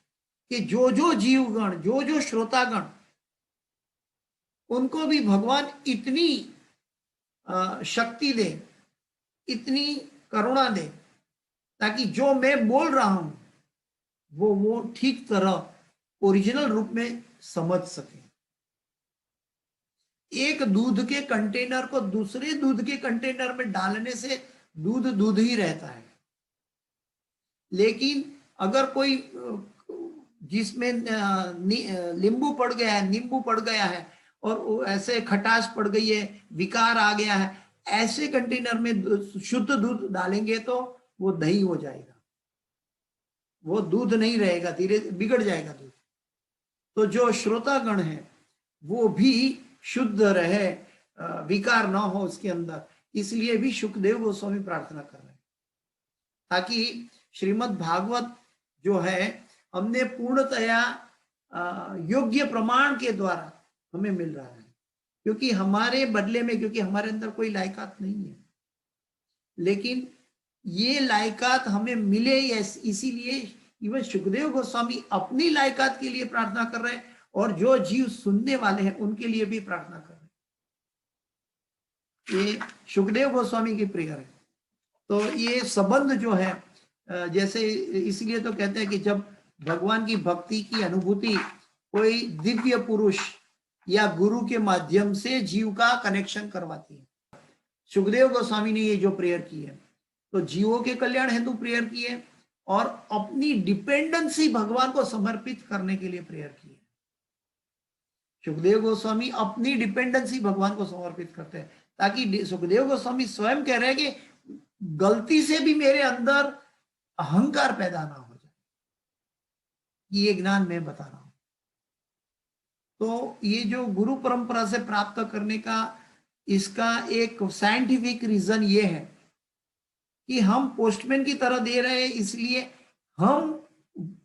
कि जो जो जीवगण, जो जो श्रोतागण, उनको भी भगवान इतनी शक्ति दे, इतनी करुणा दे, ताकि जो मैं बोल रहा हूं वो ठीक तरह ओरिजिनल रूप में समझ सके। एक दूध के कंटेनर को दूसरे दूध के कंटेनर में डालने से दूध दूध ही रहता है, लेकिन अगर कोई जिसमें नींबू पड़ गया है, नींबू पड़ गया है, और ऐसे खटास पड़ गई है, विकार आ गया है, ऐसे कंटेनर में शुद्ध दूध डालेंगे तो वो दही हो जाएगा, वो दूध नहीं रहेगा, धीरे बिगड़ जाएगा दूध। तो जो श्रोतागण है वो भी शुद्ध रहे, विकार ना हो उसके अंदर, इसलिए भी सुखदेव गोस्वामी प्रार्थना कर रहे हैं, ताकि श्रीमद् भागवत जो है हमने पूर्णतया योग्य प्रमाण के द्वारा हमें मिल रहा है, क्योंकि हमारे बदले में, क्योंकि हमारे अंदर कोई लायकात नहीं है, लेकिन ये लायकात हमें मिले, इसीलिए इवन सुखदेव गोस्वामी अपनी लायकात के लिए प्रार्थना कर रहे हैं, और जो जीव सुनने वाले हैं उनके लिए भी प्रार्थना कर रहे हैं। ये सुखदेव गोस्वामी की प्रेयर है। तो ये संबंध जो है, जैसे इसलिए तो कहते हैं कि जब भगवान की भक्ति की अनुभूति कोई दिव्य पुरुष या गुरु के माध्यम से जीव का कनेक्शन करवाती है। सुखदेव गोस्वामी ने ये जो प्रेयर की है, तो जीवों के कल्याण हेतु प्रेयर की है, और अपनी डिपेंडेंसी भगवान को समर्पित करने के लिए प्रेयर की है। सुखदेव गोस्वामी अपनी डिपेंडेंसी भगवान को समर्पित करते हैं, ताकि सुखदेव गोस्वामी स्वयं कह रहे हैं कि गलती से भी मेरे अंदर अहंकार पैदा ना हो जाए, ये ज्ञान मैं बता रहा हूं। तो ये जो गुरु परंपरा से प्राप्त करने का, इसका एक साइंटिफिक रीजन ये है कि हम पोस्टमैन की तरह दे रहे हैं, इसलिए हम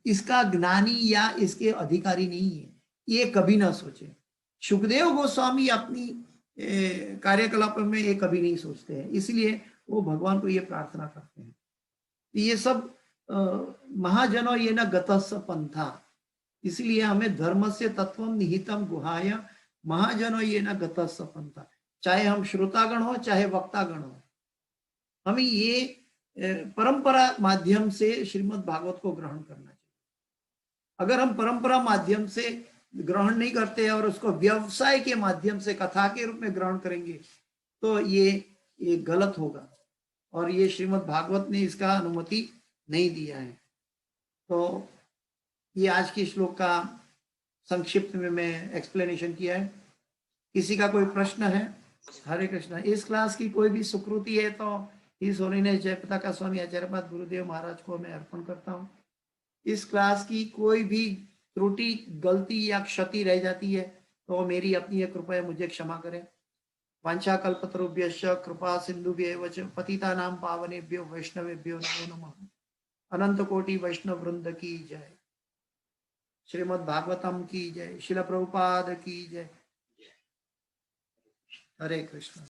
इसका ज्ञानी या इसके अधिकारी नहीं है, ये कभी ना सोचे। सुखदेव गोस्वामी अपनी कार्यकलाप में ये कभी नहीं सोचते हैं, इसलिए वो भगवान को ये प्रार्थना करते हैं। ये सब महाजनो ये न गतस्स पंथा, इसलिए हमें धर्म से तत्वम निहितम गुहाय महाजनो ये न गतस्स पंथा, चाहे हम श्रोतागण हो चाहे वक्तागण हो, हमें ये परंपरा माध्यम से श्रीमद् भागवत को ग्रहण करना चाहिए। अगर हम परंपरा माध्यम से ग्रहण नहीं करते और उसको व्यवसाय के माध्यम से कथा के रूप में ग्रहण करेंगे तो ये गलत होगा, और ये श्रीमद् भागवत ने इसका अनुमति नहीं दिया है। तो ये आज की श्लोक का संक्षिप्त में मैं एक्सप्लेनेशन किया है। किसी का कोई प्रश्न है? हरे कृष्णा। इस क्लास की कोई भी सुकृति है तो इस होलीनेस जयप्रता का स्वामी आचार्यपाद गुरुदेव महाराज को मैं अर्पण करता हूँ। इस क्लास की कोई भी त्रुटि, गलती या क्षति रह जाती है तो मेरी अपनी कृपया मुझे क्षमा करें। वांछा कल्पतरुभ्यश्च कृपा सिंधुभ्येव च पतितानां पावनेभ्यो वैष्णवेभ्यो नमो नमः। अनंत कोटि वैष्णव वृंद की जय। श्रीमद् भागवतम की जय। शिल प्रभुपाद की जय। हरे कृष्ण।